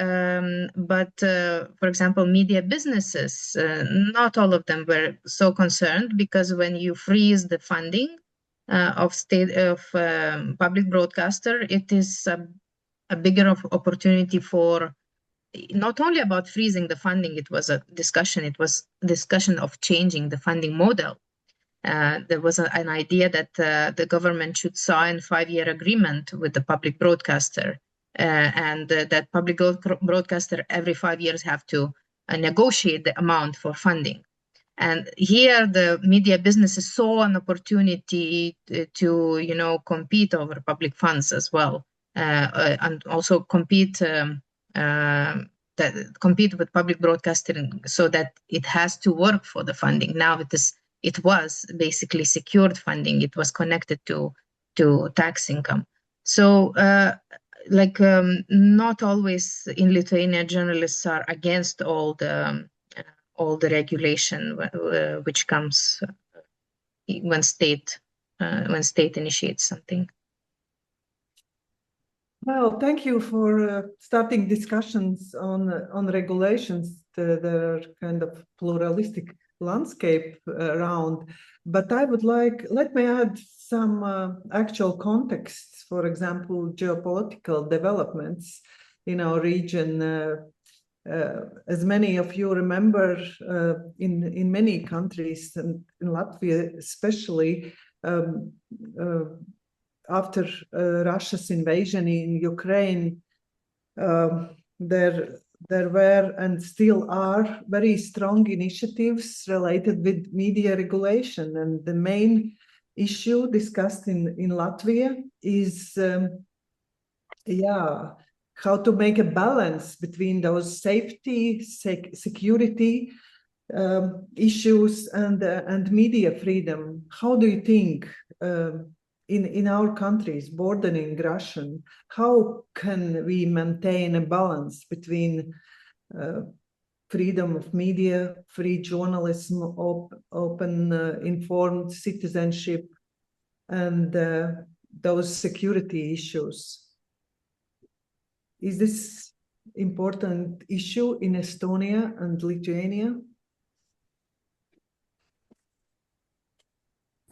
But for example, media businesses, not all of them were so concerned, because when you freeze the funding of public broadcaster, it is a bigger opportunity for not only about freezing the funding. It was a discussion. It was discussion of changing the funding model. There was an idea that the government should sign a 5-year agreement with the public broadcaster, and that public broadcaster every 5 years have to negotiate the amount for funding. And here the media businesses saw an opportunity to compete over public funds as well, and also compete with public broadcasting, so that it has to work for the funding. Now it was basically secured funding. It was connected to tax income. So not always in Lithuania journalists are against all the regulation which comes when state initiates something. Well, thank you for starting discussions on regulations. There are kind of pluralistic landscape around, but let me add some actual contexts. For example, geopolitical developments in our region. As many of you remember, in many countries, and in Latvia especially, after Russia's invasion in Ukraine, there were and still are very strong initiatives related with media regulation. And the main issue discussed in Latvia is how to make a balance between those safety, security issues and media freedom. How do you think in our countries bordering Russian, how can we maintain a balance between freedom of media, free journalism, open, informed citizenship, and those security issues? Is this important issue in Estonia and Lithuania?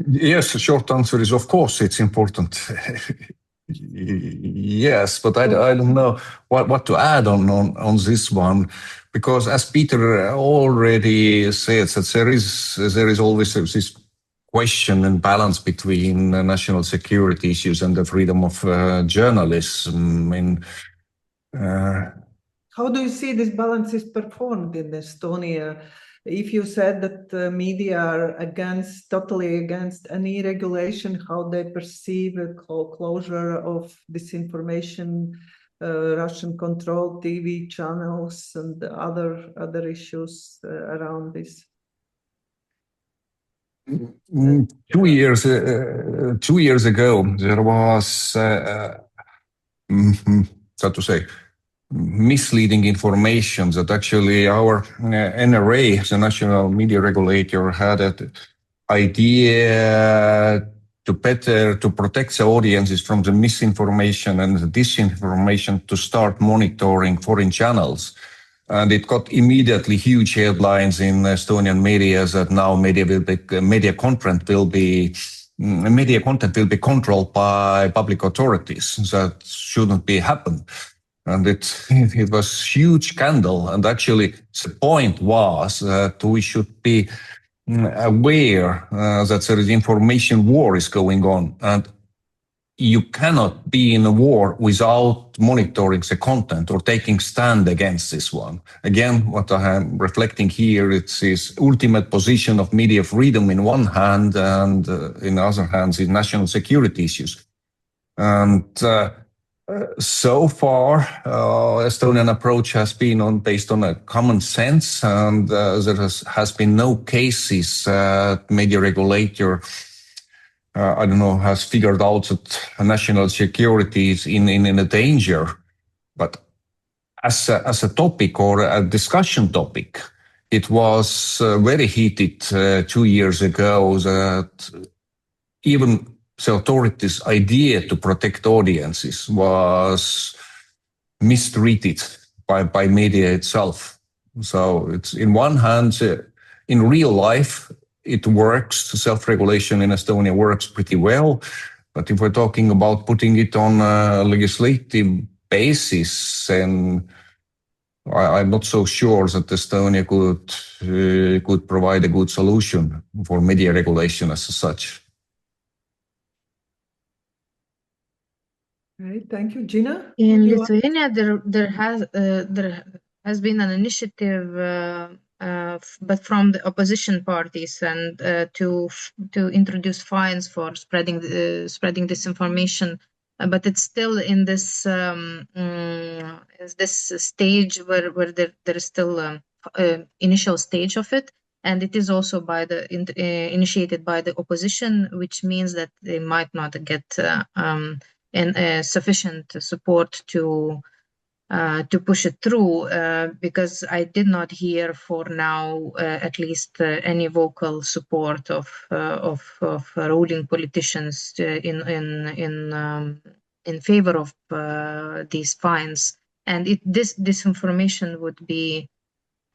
Yes, the short answer is, of course, it's important. Yes, but I don't know what to add on this one, because as Peter already said, that there is always this question and balance between national security issues and the freedom of journalism. How do you see this balance is performed in Estonia? If you said that media are totally against any regulation, how they perceive a closure of disinformation, Russian-controlled TV channels, and other issues around this? 2 years ago, there was how to say, misleading information that actually our NRA, the National Media Regulator, had an idea to protect the audiences from the misinformation and the disinformation, to start monitoring foreign channels. And it got immediately huge headlines in Estonian media that now media content will be controlled by public authorities. That shouldn't be happen. And it was huge scandal. And actually, the point was that we should be aware that there is information war is going on. And you cannot be in a war without monitoring the content or taking stand against this one. Again, what I am reflecting here, it's this ultimate position of media freedom in one hand, and in the other hand, the national security issues. And so far, Estonian approach has been based on a common sense, and there has been no cases media regulator, has figured out that national security is in a danger. But as a topic or a discussion topic, it was very heated 2 years ago, that even the authorities' idea to protect audiences was mistreated by media itself. So it's in one hand, in real life, it works. Self-regulation in Estonia works pretty well. But if we're talking about putting it on a legislative basis, then I'm not so sure that Estonia could provide a good solution for media regulation as such. Great, thank you, Džina. In Lithuania, there has been an initiative, but from the opposition parties, and to introduce fines for spreading disinformation. But it's still in this stage where there is still initial stage of it, and it is also initiated by the opposition, which means that they might not get sufficient support to push it through, because I did not hear for now, at least, any vocal support of ruling politicians in favor of these fines. And this disinformation would be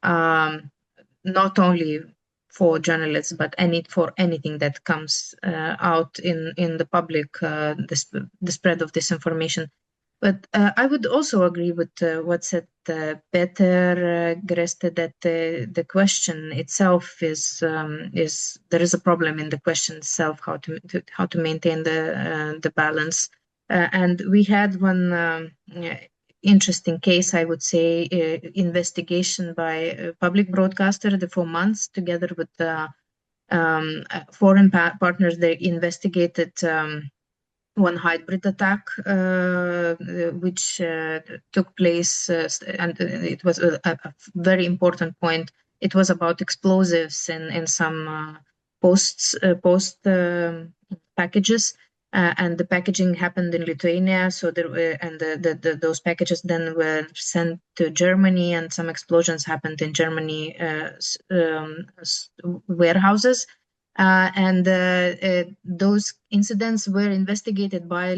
not only for journalists, but for anything that comes out in the public, the spread of disinformation. But I would also agree with what said Peter Greste, that the question itself is there is a problem in the question itself, how to maintain the balance. And we had one interesting case, I would say, investigation by a public broadcaster, the 4 months, together with foreign partners. They investigated one hybrid attack, which took place, and it was a very important point. It was about explosives in some post packages, and the packaging happened in Lithuania. So those packages then were sent to Germany, and some explosions happened in Germany warehouses. And those incidents were investigated by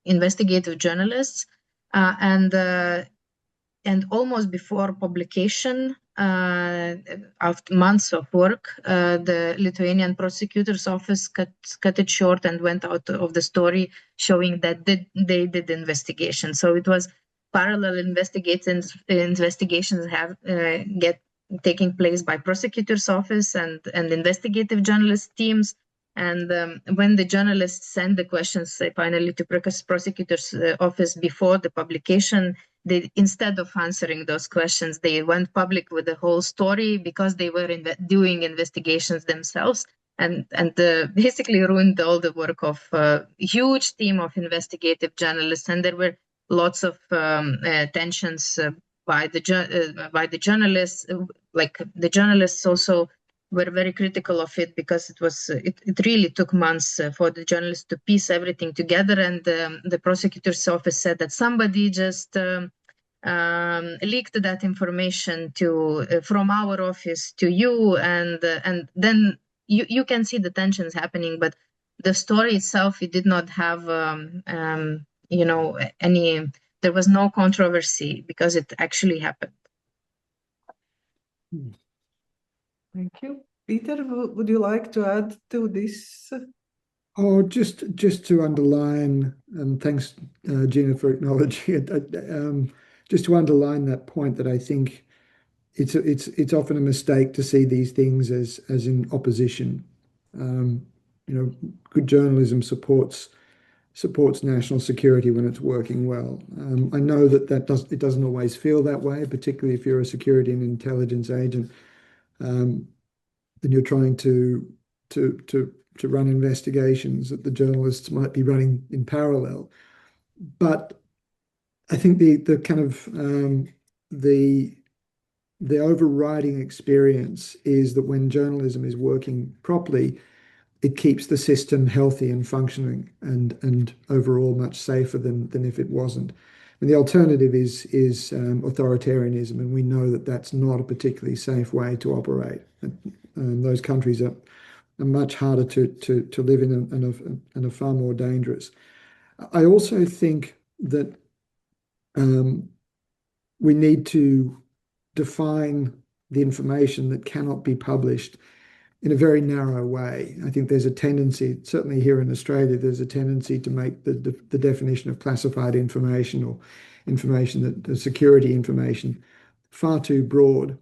investigative journalists, and almost before publication, after months of work, the Lithuanian prosecutor's office cut it short and went out of the story, showing that they did investigation. So it was parallel investigations have taking place by prosecutor's office and investigative journalist teams. And when the journalists sent the questions finally to prosecutor's office before the publication, they, instead of answering those questions, they went public with the whole story, because they were doing investigations themselves, and basically ruined all the work of a huge team of investigative journalists. And there were lots of tensions by the journalists. Like the journalists also were very critical of it, because it really took months for the journalists to piece everything together. And the prosecutor's office said that somebody just leaked that information from our office to you, and then you can see the tensions happening. But the story itself, it did not have any. There was no controversy, because it actually happened. Thank you. Peter, would you like to add to this? Oh, just to underline, and thanks, Džina, for acknowledging it. Just to underline that point, that I think it's often a mistake to see these things as in opposition. Good journalism supports national security when it's working well. I know that it doesn't always feel that way, particularly if you're a security and intelligence agent. Then you're trying to run investigations that the journalists might be running in parallel. But I think the kind of the overriding experience is that when journalism is working properly, it keeps the system healthy and functioning, and overall much safer than if it wasn't. And the alternative is authoritarianism, and we know that that's not a particularly safe way to operate. Those countries are and much harder to live in and are far more dangerous. I also think that we need to define the information that cannot be published in a very narrow way. I think there's a tendency, certainly here in Australia, there's a tendency to make the definition of classified information or information that the security information far too broad,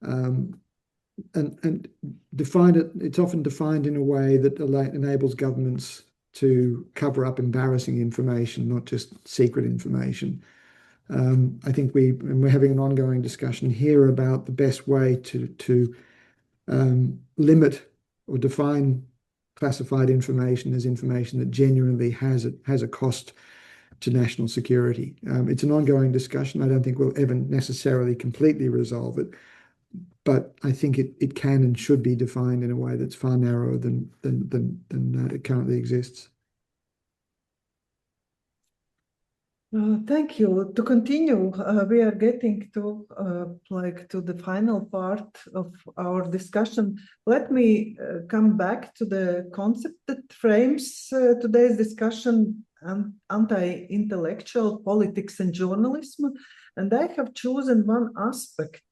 and define it. It's often defined in a way that enables governments to cover up embarrassing information, not just secret information. I think we're having an ongoing discussion here about the best way to limit or define classified information as information that genuinely has a cost to national security. It's an ongoing discussion. I don't think we'll ever necessarily completely resolve it, but I think it can and should be defined in a way that's far narrower than it currently exists. Thank you. To continue, we are getting to the final part of our discussion. Let me come back to the concept that frames today's discussion: anti-intellectual politics and journalism. And I have chosen one aspect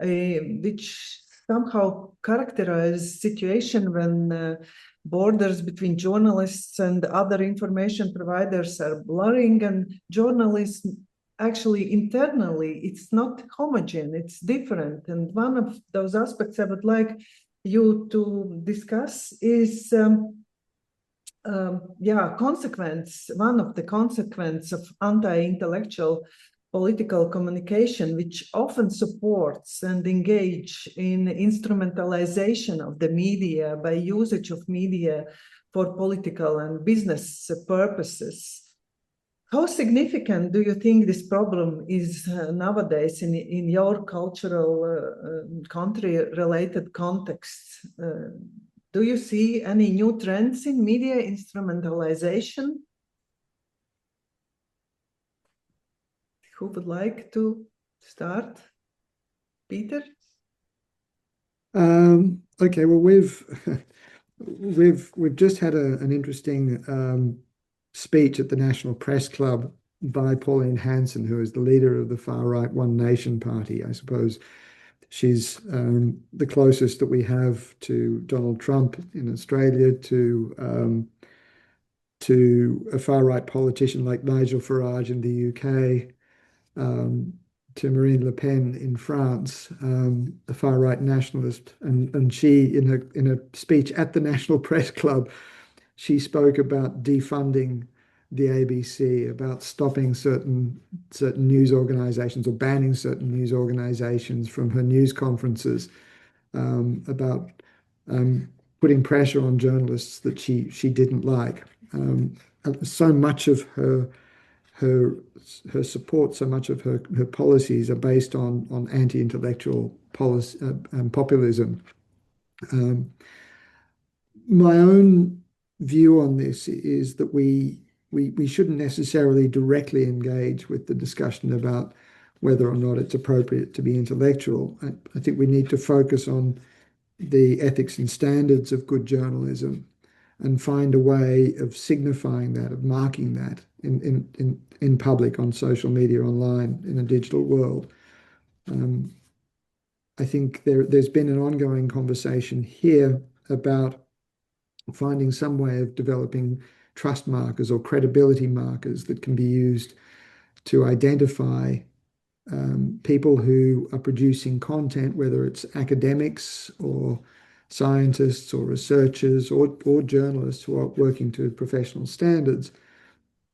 which somehow characterizes situation when borders between journalists and other information providers are blurring, and journalism actually internally, it's not homogeneous, it's different. And one of those aspects I would like you to discuss is consequence, one of the consequences of anti-intellectual political communication, which often supports and engage in instrumentalization of the media by usage of media for political and business purposes. How significant do you think this problem is nowadays in your cultural country-related context? Do you see any new trends in media instrumentalization? Who would like to start? Peter? Okay, well, we've just had an interesting speech at the National Press Club by Pauline Hanson, who is the leader of the far-right One Nation Party. I suppose she's the closest that we have to Donald Trump in Australia, to a far-right politician like Nigel Farage in the UK, to Marine Le Pen in France, a far-right nationalist. And she, in her speech at the National Press Club, she spoke about defunding the ABC, about stopping certain news organizations or banning certain news organizations from her news conferences, about putting pressure on journalists that she didn't like. So much of her support, so much of her policies are based on anti-intellectual policy, populism. My own view on this is that we shouldn't necessarily directly engage with the discussion about whether or not it's appropriate to be intellectual. I think we need to focus on the ethics and standards of good journalism and find a way of signifying that, of marking that in public, on social media, online, in a digital world. I think there's been an ongoing conversation here about finding some way of developing trust markers or credibility markers that can be used to identify people who are producing content, whether it's academics or scientists or researchers or journalists who are working to professional standards,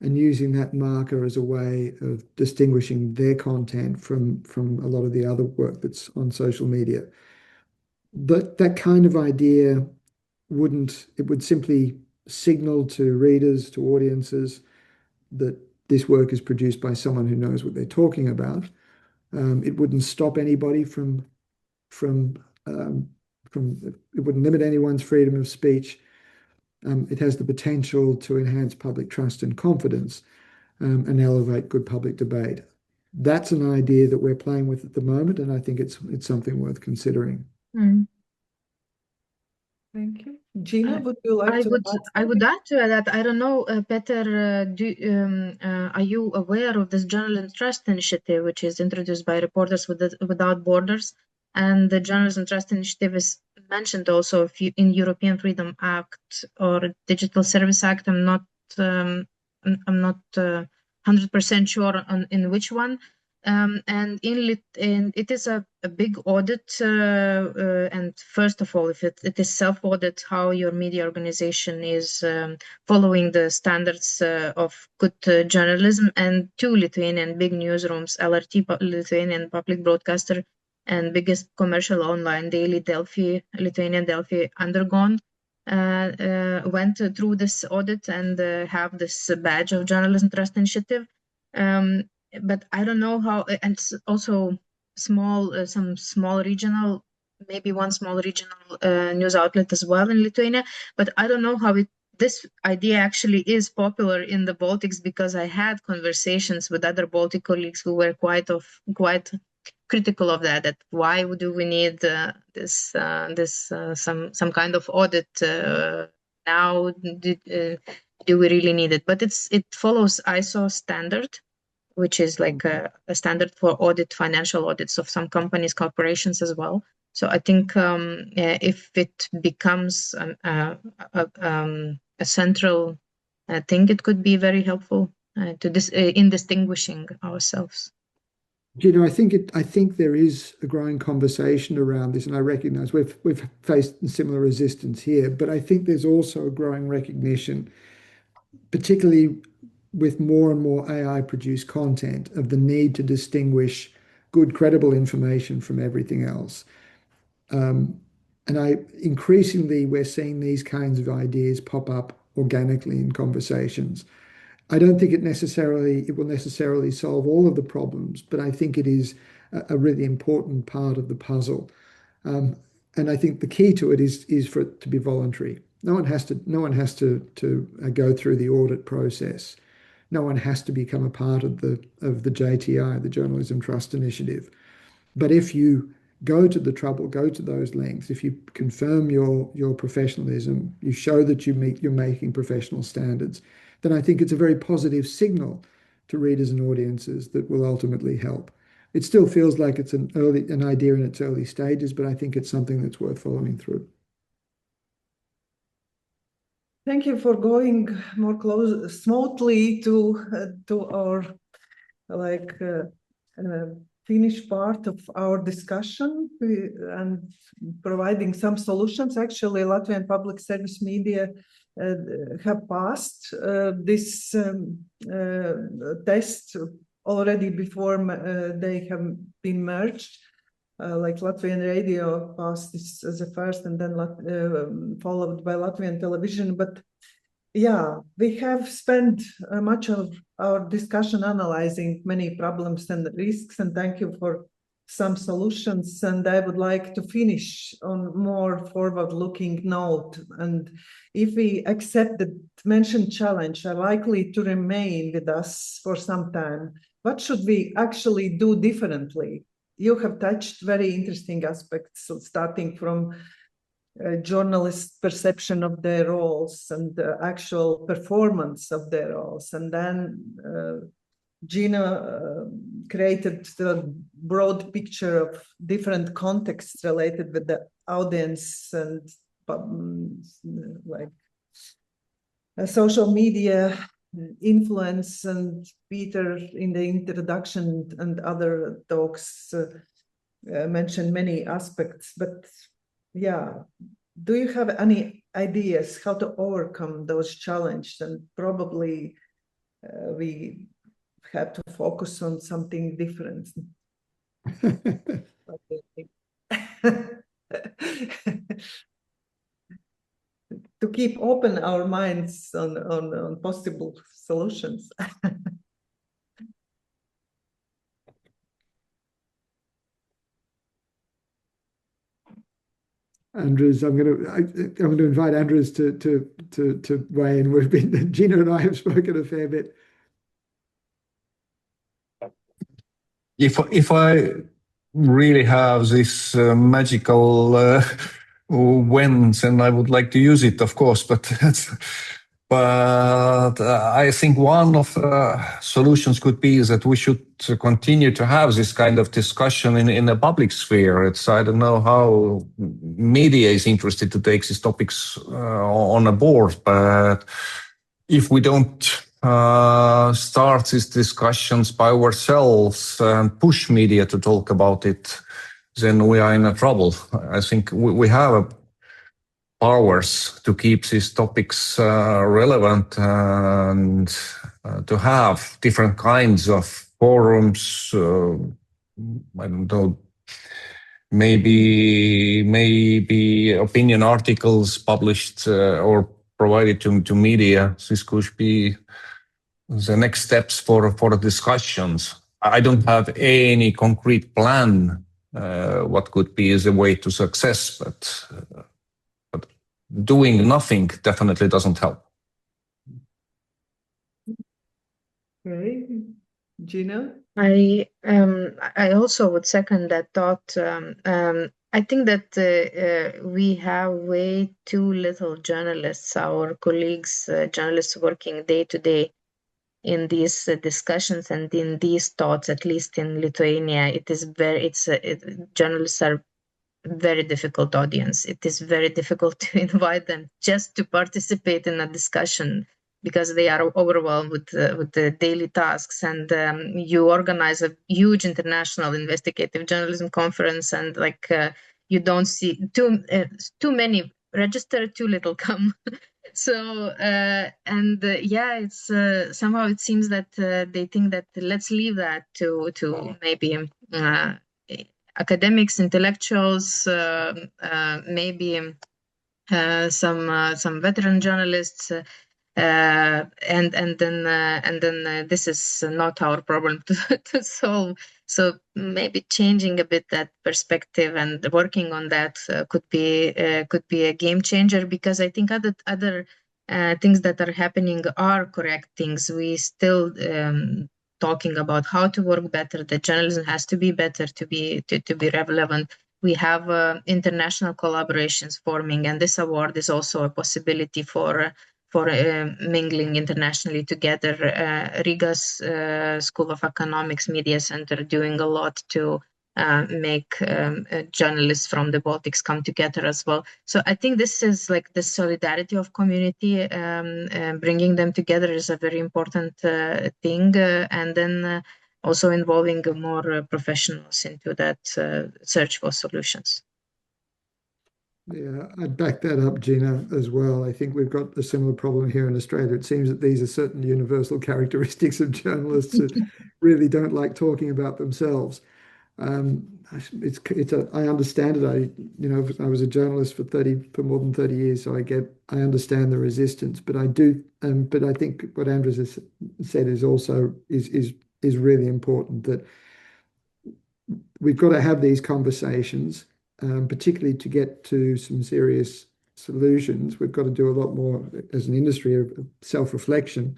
and using that marker as a way of distinguishing their content from a lot of the other work that's on social media. But that kind of idea would simply signal to readers, to audiences, that this work is produced by someone who knows what they're talking about. It wouldn't stop anybody it wouldn't limit anyone's freedom of speech. It has the potential to enhance public trust and confidence, and elevate good public debate. That's an idea that we're playing with at the moment, and I think it's something worth considering. Thank you. Džina, would you like to add I would add to that. I don't know, Peter, are you aware of this Journalism Trust Initiative, which is introduced by Reporters Without Borders? And the Journalism Trust Initiative is mentioned also in European Freedom Act or Digital Service Act. I'm not 100% sure in which one. And it is a big audit, and first of all, if it is self-audit, how your media organization is following the standards of good journalism, and two Lithuanian big newsrooms, LRT, Lithuanian public broadcaster, and biggest commercial online daily Delphi, Lithuanian Delphi, undergone went through this audit and have this badge of Journalism Trust Initiative. But I don't know how, and also some small regional, maybe one small regional news outlet as well in Lithuania. But I don't know how this idea actually is popular in the Baltics, because I had conversations with other Baltic colleagues who were quite critical of that why do we need some kind of audit now? Do we really need it? But it follows ISO standard, which is like a standard for financial audits of some companies, corporations as well. So I think if it becomes a central thing, it could be very helpful in distinguishing ourselves. Jõesaar, I think there is a growing conversation around this, and I recognise we've faced similar resistance here, but I think there's also a growing recognition, particularly with more and more AI-produced content, of the need to distinguish good, credible information from everything else. And increasingly we're seeing these kinds of ideas pop up organically in conversations. I don't think it will necessarily solve all of the problems, but I think it is a really important part of the puzzle. And I think the key to it is for it to be voluntary. No one has to go through the audit process. No one has to become a part of the JTI, the Journalism Trust Initiative. But if you go to the trouble, go to those lengths, if you confirm your professionalism, you show that you're making professional standards, then I think it's a very positive signal to readers and audiences that will ultimately help. It still feels like it's an idea in its early stages, but I think it's something that's worth following through. Thank you for going more smoothly to our finished part of our discussion and providing some solutions. Actually, Latvian public service media have passed this test already before they have been merged. Like Latvian radio passed this as a first, and then followed by Latvian television. But yeah, we have spent much of our discussion analyzing many problems and risks, and thank you for some solutions. And I would like to finish on more forward-looking note. And if we accept the mentioned challenge are likely to remain with us for some time, what should we actually do differently? You have touched very interesting aspects, so starting from journalist perception of their roles and the actual performance of their roles. And then Džina created the broad picture of different contexts related with the audience and like social media influence, and Peter in the introduction and other talks mentioned many aspects. But yeah, do you have any ideas how to overcome those challenges? And probably we have to focus on something different. To keep open our minds on possible solutions. Andres, I'm going to invite Andres to weigh in. Džina and I have spoken a fair bit. If I really have this magical when, then I would like to use it, of course, but I think one of the solutions could be that we should continue to have this kind of discussion in the public sphere. I don't know how media is interested to take these topics on a board, but if we don't start these discussions by ourselves and push media to talk about it, then we are in trouble. I think we have powers to keep these topics relevant and to have different kinds of forums. I don't know, maybe opinion articles published or provided to media. This could be the next steps for discussions. I don't have any concrete plan what could be the way to success, but doing nothing definitely doesn't help. Okay, Džina? I also would second that thought. I think that we have way too little journalists, our colleagues, journalists working day to day in these discussions and in these thoughts. At least in Lithuania, journalists are very difficult audience. It is very difficult to invite them just to participate in a discussion because they are overwhelmed with the daily tasks. And you organize a huge international investigative journalism conference, and you don't see too many register, too little come. So it's somehow it seems that they think that let's leave that to maybe academics, intellectuals, maybe some veteran journalists, and then this is not our problem to solve. So maybe changing a bit that perspective and working on that could be a game changer, because I think other things that are happening are correct things. We still talking about how to work better. The journalism has to be better to be relevant. We have international collaborations forming, and this award is also a possibility for mingling internationally together. Riga's School of Economics Media Center doing a lot to make journalists from the Baltics come together as well. So I think this is like the solidarity of community, bringing them together is a very important thing, and then also involving more professionals into that search for solutions. Yeah, I'd back that up, Džina, as well. I think we've got a similar problem here in Australia. It seems that these are certain universal characteristics of journalists who really don't like talking about themselves. I understand it. I was a journalist for more than 30 years, so I understand the resistance. But I think what Andres has said is also is really important, that we've got to have these conversations. Particularly to get to some serious solutions, we've got to do a lot more as an industry of self-reflection.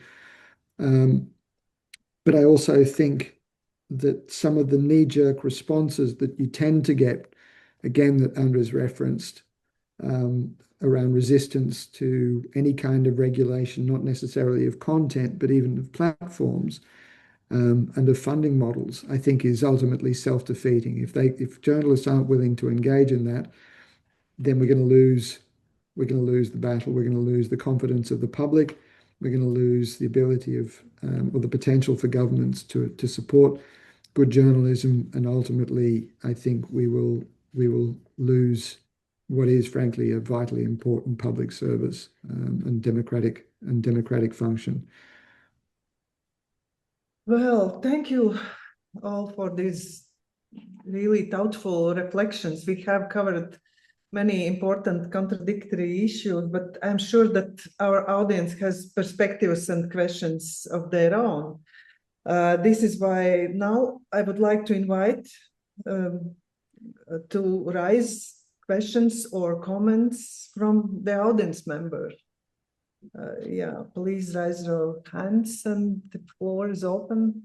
But I also think that some of the knee-jerk responses that you tend to get, again, that Andres referenced, around resistance to any kind of regulation, not necessarily of content, but even of platforms, and of funding models, I think is ultimately self-defeating. If journalists aren't willing to engage in that, then we're going to lose the battle. We're going to lose the confidence of the public. We're going to lose the ability of or the potential for governments to support good journalism, and ultimately, I think we will lose what is frankly a vitally important public service and democratic function. Well, thank you all for these really thoughtful reflections. We have covered many important contradictory issues, but I'm sure that our audience has perspectives and questions of their own. This is why now I would like to invite to raise questions or comments from the audience member. Please raise your hands and the floor is open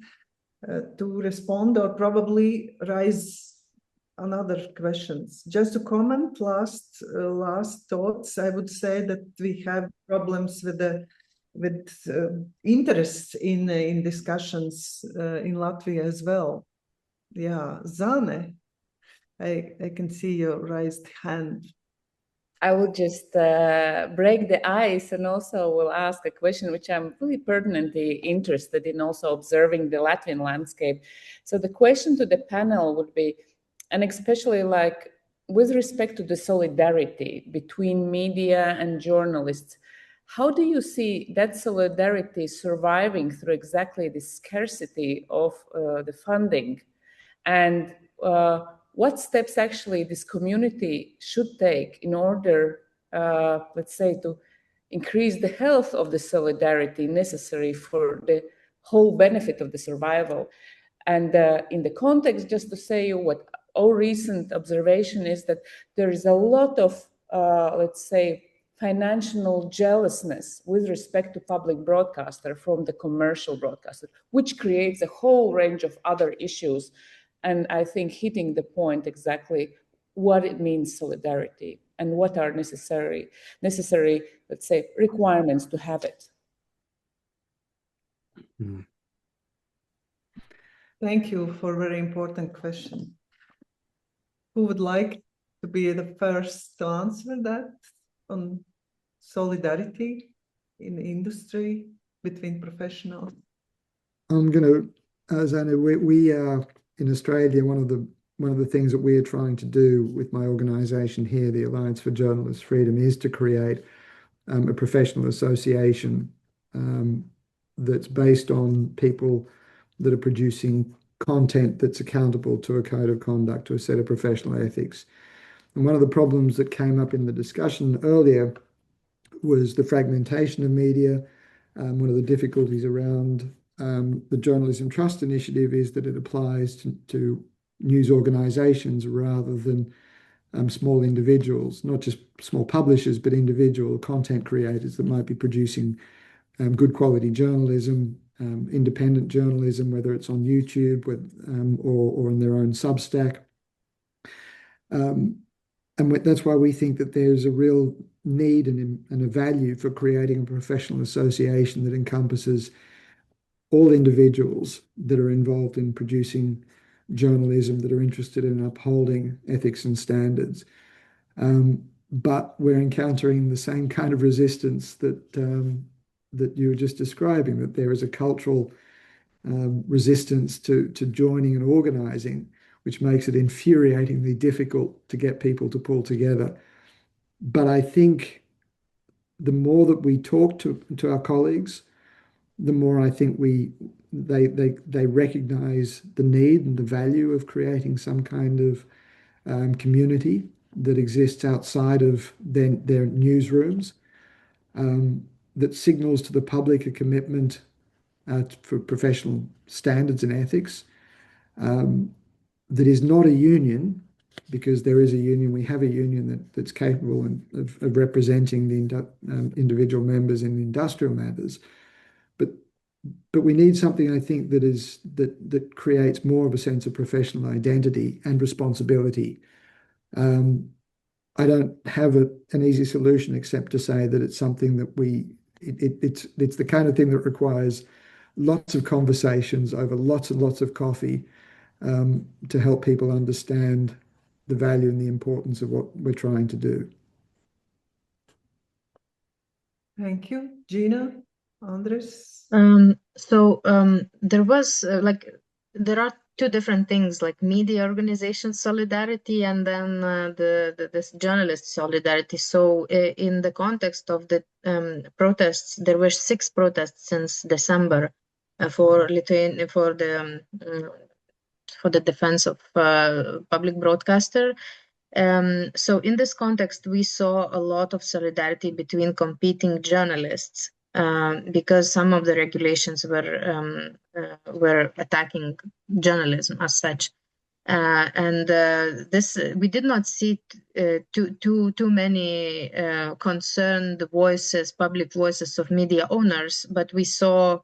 to respond, or probably raise another questions. Just to comment, last thoughts. I would say that we have problems with interest in discussions in Latvia as well. Yeah, Zane, I can see your raised hand. I will just break the ice and also will ask a question which I'm really pertinently interested in, also observing the Latvian landscape. So the question to the panel would be, and especially like with respect to the solidarity between media and journalists, how do you see that solidarity surviving through exactly the scarcity of the funding? And what steps actually this community should take in order, let's say, to increase the health of the solidarity necessary for the whole benefit of the survival? And in the context, just to say what our recent observation is that there is a lot of, let's say, financial jealousness with respect to public broadcaster from the commercial broadcaster, which creates a whole range of other issues. And I think hitting the point exactly what it means solidarity and what are necessary, let's say, requirements to have it. Thank you for a very important question. Who would like to be the first to answer that on solidarity in the industry between professionals? I'm going to, Zana, we are in Australia, one of the things that we are trying to do with my organisation here, the Alliance for Journalist Freedom, is to create a professional association that's based on people that are producing content that's accountable to a code of conduct, to a set of professional ethics. And one of the problems that came up in the discussion earlier was the fragmentation of media. One of the difficulties around the Journalism Trust Initiative is that it applies to news organisations rather than small individuals, not just small publishers, but individual content creators that might be producing good quality journalism, independent journalism, whether it's on YouTube or on their own Substack. And that's why we think that there's a real need and a value for creating a professional association that encompasses all individuals that are involved in producing journalism, that are interested in upholding ethics and standards. But we're encountering the same kind of resistance that you were just describing, that there is a cultural resistance to joining and organising, which makes it infuriatingly difficult to get people to pull together. But I think the more that we talk to our colleagues, the more I think they recognise the need and the value of creating some kind of community that exists outside of their newsrooms, that signals to the public a commitment for professional standards and ethics, that is not a union, because there is a union. We have a union that's capable of representing the individual members in industrial matters. But we need something, I think, that creates more of a sense of professional identity and responsibility. I don't have an easy solution except to say that it's something that it's the kind of thing that requires lots of conversations over lots and lots of coffee to help people understand the value and the importance of what we're trying to do. Thank you. Džina, Andres? There was there are two different things, like media organization solidarity and then this journalist solidarity. So in the context of the protests, there were 6 protests since December for Lithuania, for the defense of public broadcaster. So in this context, we saw a lot of solidarity between competing journalists, because some of the regulations were attacking journalism as such, and this we did not see too many concerned voices, public voices of media owners, but we saw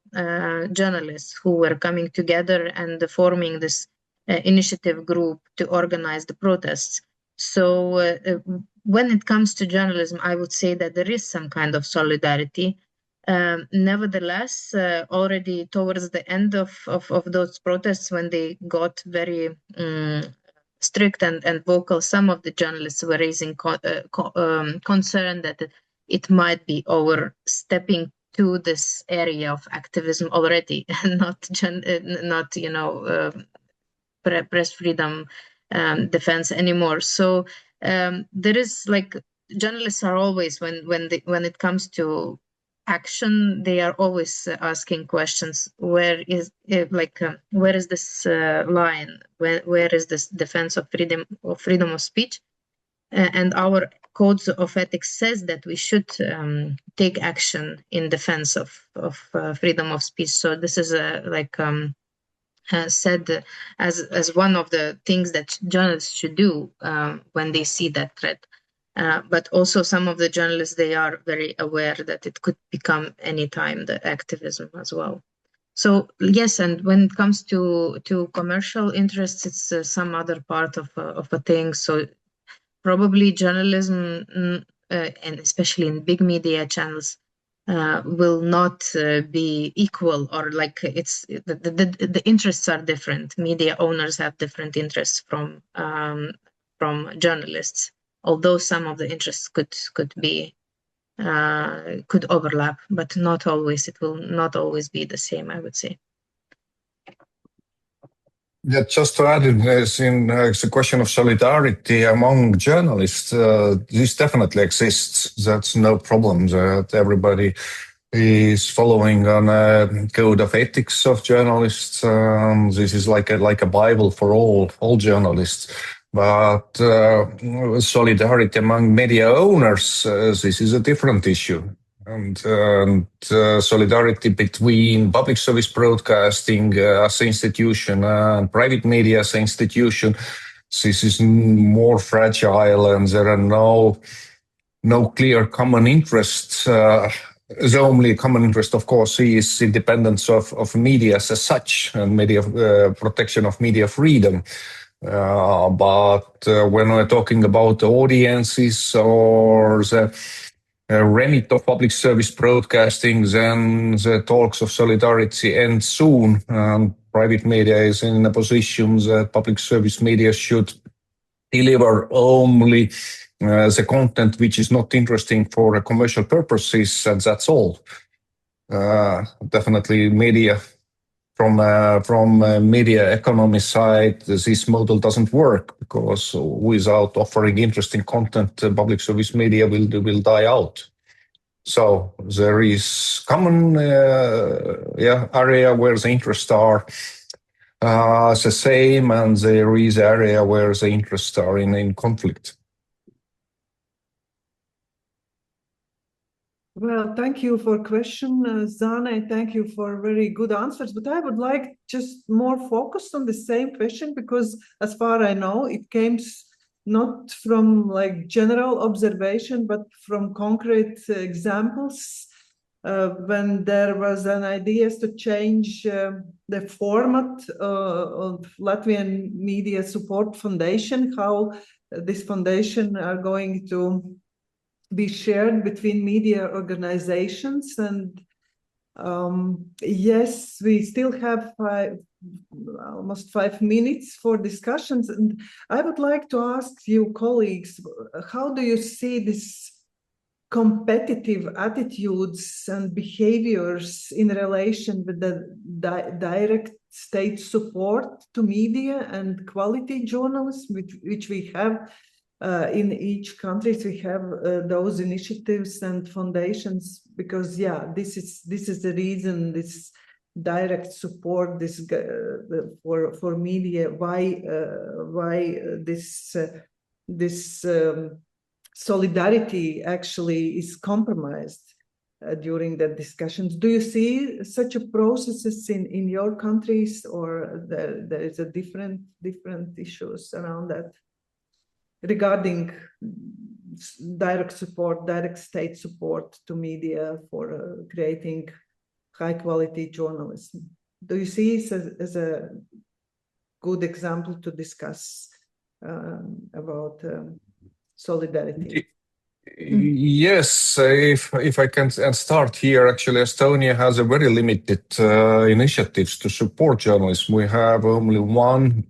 journalists who were coming together and forming this initiative group to organize the protests. So when it comes to journalism, I would say that there is some kind of solidarity. Nevertheless, already towards the end of those protests, when they got very strict and vocal, some of the journalists were raising concern that it might be overstepping to this area of activism already, and not press freedom defense anymore. So there is like, journalists are always, when it comes to action, they are always asking questions. Where is this line? Where is this defense of freedom of speech? And our codes of ethics says that we should take action in defense of freedom of speech. So this is said as one of the things that journalists should do when they see that threat. But also some of the journalists, they are very aware that it could become anytime the activism as well. So yes, and when it comes to commercial interests, it's some other part of a thing. So probably journalism, and especially in big media channels, will not be equal, or like the interests are different. Media owners have different interests from journalists, although some of the interests could overlap, but not always. It will not always be the same, I would say. Yeah, just to add in the question of solidarity among journalists, this definitely exists. That's no problem. That everybody is following on a code of ethics of journalists. This is like a Bible for all journalists. But solidarity among media owners, this is a different issue. And solidarity between public service broadcasting as an institution and private media as an institution, this is more fragile, and there are no clear common interests. The only common interest, of course, is independence of media as such, and media protection of media freedom. But when we're talking about audiences or the remit of public service broadcasting, then the talks of solidarity end soon. Private media is in a position that public service media should deliver only the content which is not interesting for commercial purposes, and that's all. Definitely media, from media economy side, this model doesn't work, because without offering interesting content, public service media will die out. So there is common area where the interests are the same, and there is area where the interests are in conflict. Well, thank you for question, Zane. Thank you for very good answers. But I would like just more focused on the same question, because as far as I know, it came not from like general observation, but from concrete examples when there was an idea to change the format of Latvian Media Support Foundation, how this foundation are going to be shared between media organizations. And yes, we still have almost 5 minutes for discussions. And I would like to ask you, colleagues, how do you see this competitive attitudes and behaviors in relation with the direct state support to media and quality journalism, which we have in each country? We have those initiatives and foundations, because this is the reason this direct support, this for media, why this solidarity actually is compromised during the discussions. Do you see such a processes in your countries, or there is a different issues around that regarding direct support, direct state support to media for creating high quality journalism? Do you see it as a good example to discuss about solidarity. Yes, if I can start here, actually, Estonia has a very limited initiatives to support journalism. We have only 1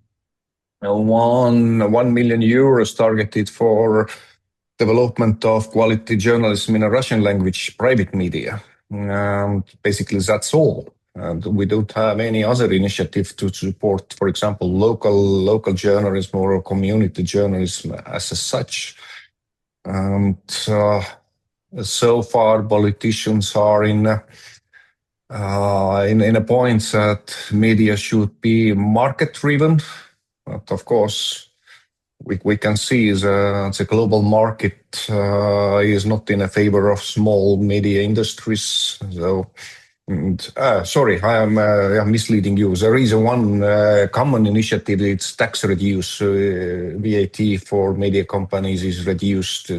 million euros targeted for development of quality journalism in a Russian language private media. Basically, that's all. And we don't have any other initiative to support, for example, local journalism or community journalism as such. So far, politicians are in a point that media should be market-driven. But of course, we can see the global market is not in a favor of small media industries. So, sorry, I am misleading you. There is one common initiative. It's tax reduce. VAT for media companies is reduced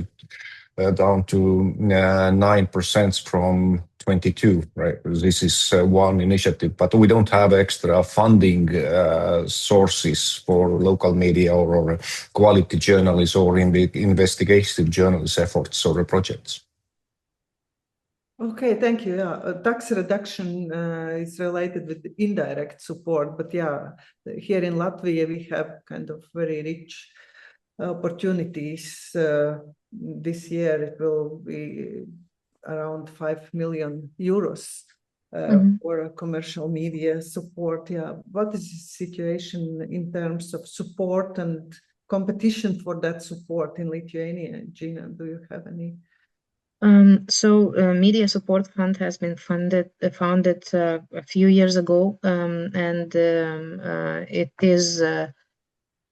down to 9% from 22, right? This is one initiative, but we don't have extra funding sources for local media or quality journalists or investigative journalist efforts or projects. Okay, thank you. Yeah, tax reduction is related with indirect support, but yeah, here in Latvia we have kind of very rich opportunities. This year it will be around 5 million euros for commercial media support. Yeah, what is the situation in terms of support and competition for that support in Lithuania? Džina, do you have any? Media Support Fund has been founded a few years ago, and it is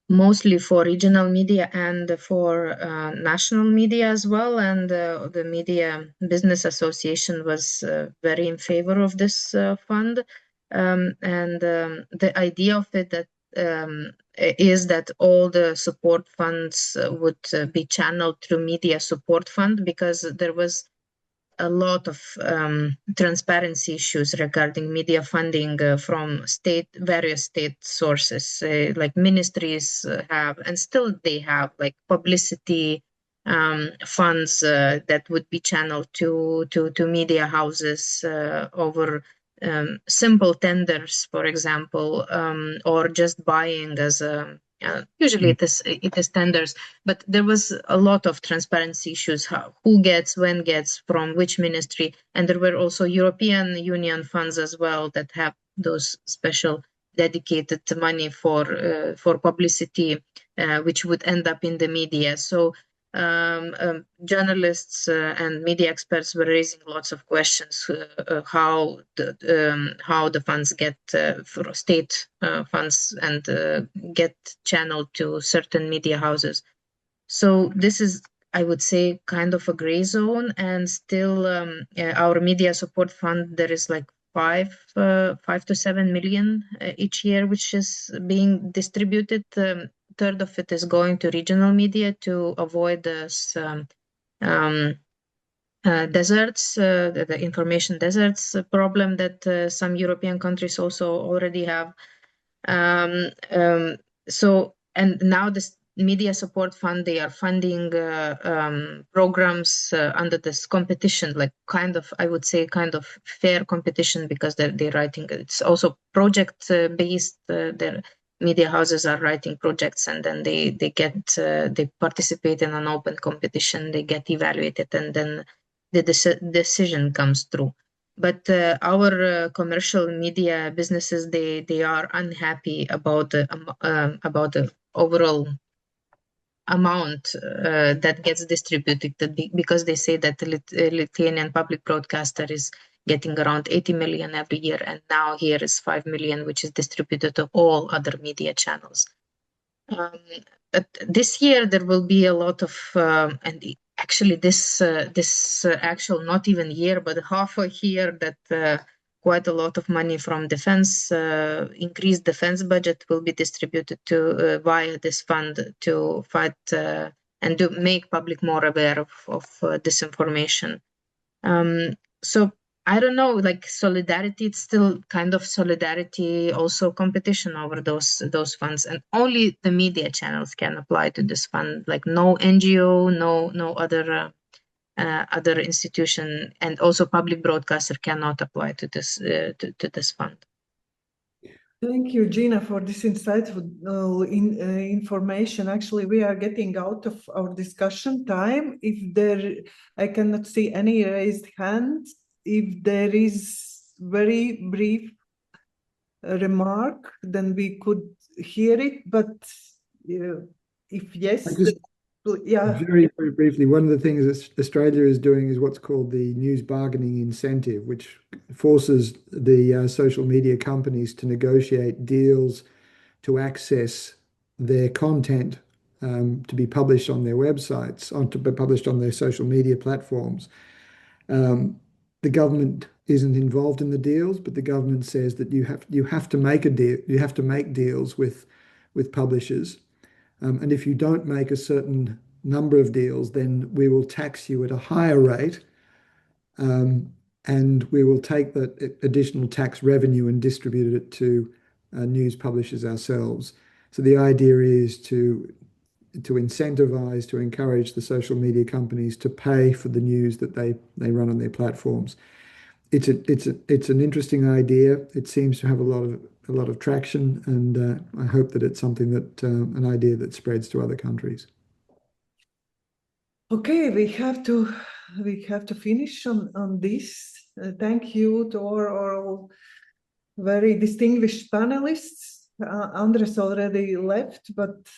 mostly for regional media and for national media as well. And the Media Business Association was very in favor of this fund. The idea of it is that all the support funds would be channeled through Media Support Fund, because there was a lot of transparency issues regarding media funding from various state sources, like ministries have, and still they have, like publicity funds that would be channeled to media houses over simple tenders, for example, or just buying as a usually it is tenders, but there was a lot of transparency issues, who gets, when gets, from which ministry, and there were also European Union funds as well that have those special dedicated money for publicity, which would end up in the media. So journalists and media experts were raising lots of questions how the funds get for state funds and get channeled to certain media houses. So this is, I would say, kind of a gray zone, and still our Media Support Fund, there is like 5 to 7 million each year, which is being distributed. Third of it is going to regional media to avoid this deserts, the information deserts problem that some European countries also already have. And now this Media Support Fund, they are funding programs under this competition, like kind of, I would say, kind of fair competition, because they're writing, it's also project based. Their media houses are writing projects, and then they participate in an open competition, they get evaluated, and then the decision comes through. But our commercial media businesses, they are unhappy about the overall amount that gets distributed, because they say that the Lithuanian public broadcaster is getting around 80 million every year, and now here is 5 million, which is distributed to all other media channels. But this year there will be a lot of, and actually this actual not even year, but half a year, that quite a lot of money from defense, increased defense budget, will be distributed to via this fund to fight and to make public more aware of disinformation. So I don't know, like solidarity, it's still kind of solidarity, also competition over those funds, and only the media channels can apply to this fund, like no NGO, no other institution, and also public broadcaster cannot apply to this to this fund. Thank you, Jõesaar, for this insightful information. Actually, we are getting out of our discussion time. I cannot see any raised hands. If there is very brief remark, then we could hear it. But if yes, yeah. Very, very briefly, one of the things that Australia is doing is what's called the news bargaining incentive, which forces the social media companies to negotiate deals to access their content to be published on their websites, to be published on their social media platforms. The government isn't involved in the deals, but the government says that you have to make a deal, you have to make deals with publishers. And if you don't make a certain number of deals, then we will tax you at a higher rate, and we will take that additional tax revenue and distribute it to news publishers ourselves. So the idea is to incentivize, to encourage the social media companies to pay for the news that they run on their platforms. It's an interesting idea. It seems to have a lot of traction, and I hope that it's something that an idea that spreads to other countries. Okay, we have to finish on this. Thank you to our very distinguished panelists. Andres already left, but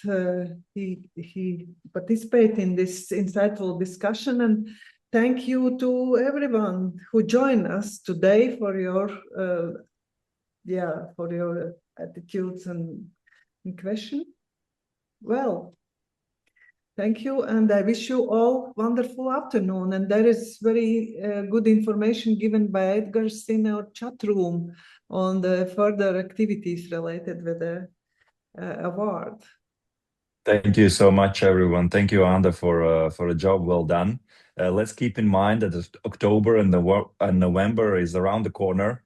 he participated in this insightful discussion, and thank you to everyone who joined us today for your attitudes and questions. Well, thank you, and I wish you all wonderful afternoon. And there is very good information given by Edgars in our chat room on the further activities related with the award. Thank you so much, everyone. Thank you, Anda, for a job well done. Let's keep in mind that October and November is around the corner.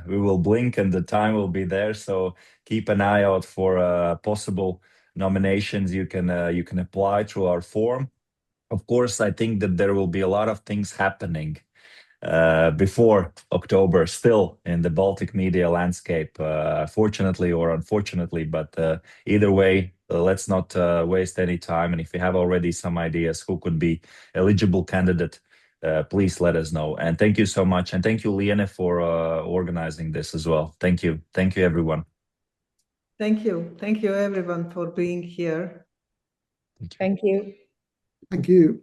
We will blink and the time will be there. So keep an eye out for possible nominations. You can apply through our form. Of course, I think that there will be a lot of things happening before October still in the Baltic media landscape, fortunately or unfortunately, but either way, let's not waste any time. And if you have already some ideas who could be eligible candidate, please let us know. And thank you so much. And thank you, Liene, for organizing this as well. Thank you. Thank you, everyone. Thank you. Thank you, everyone, for being here. Thank you. Thank you.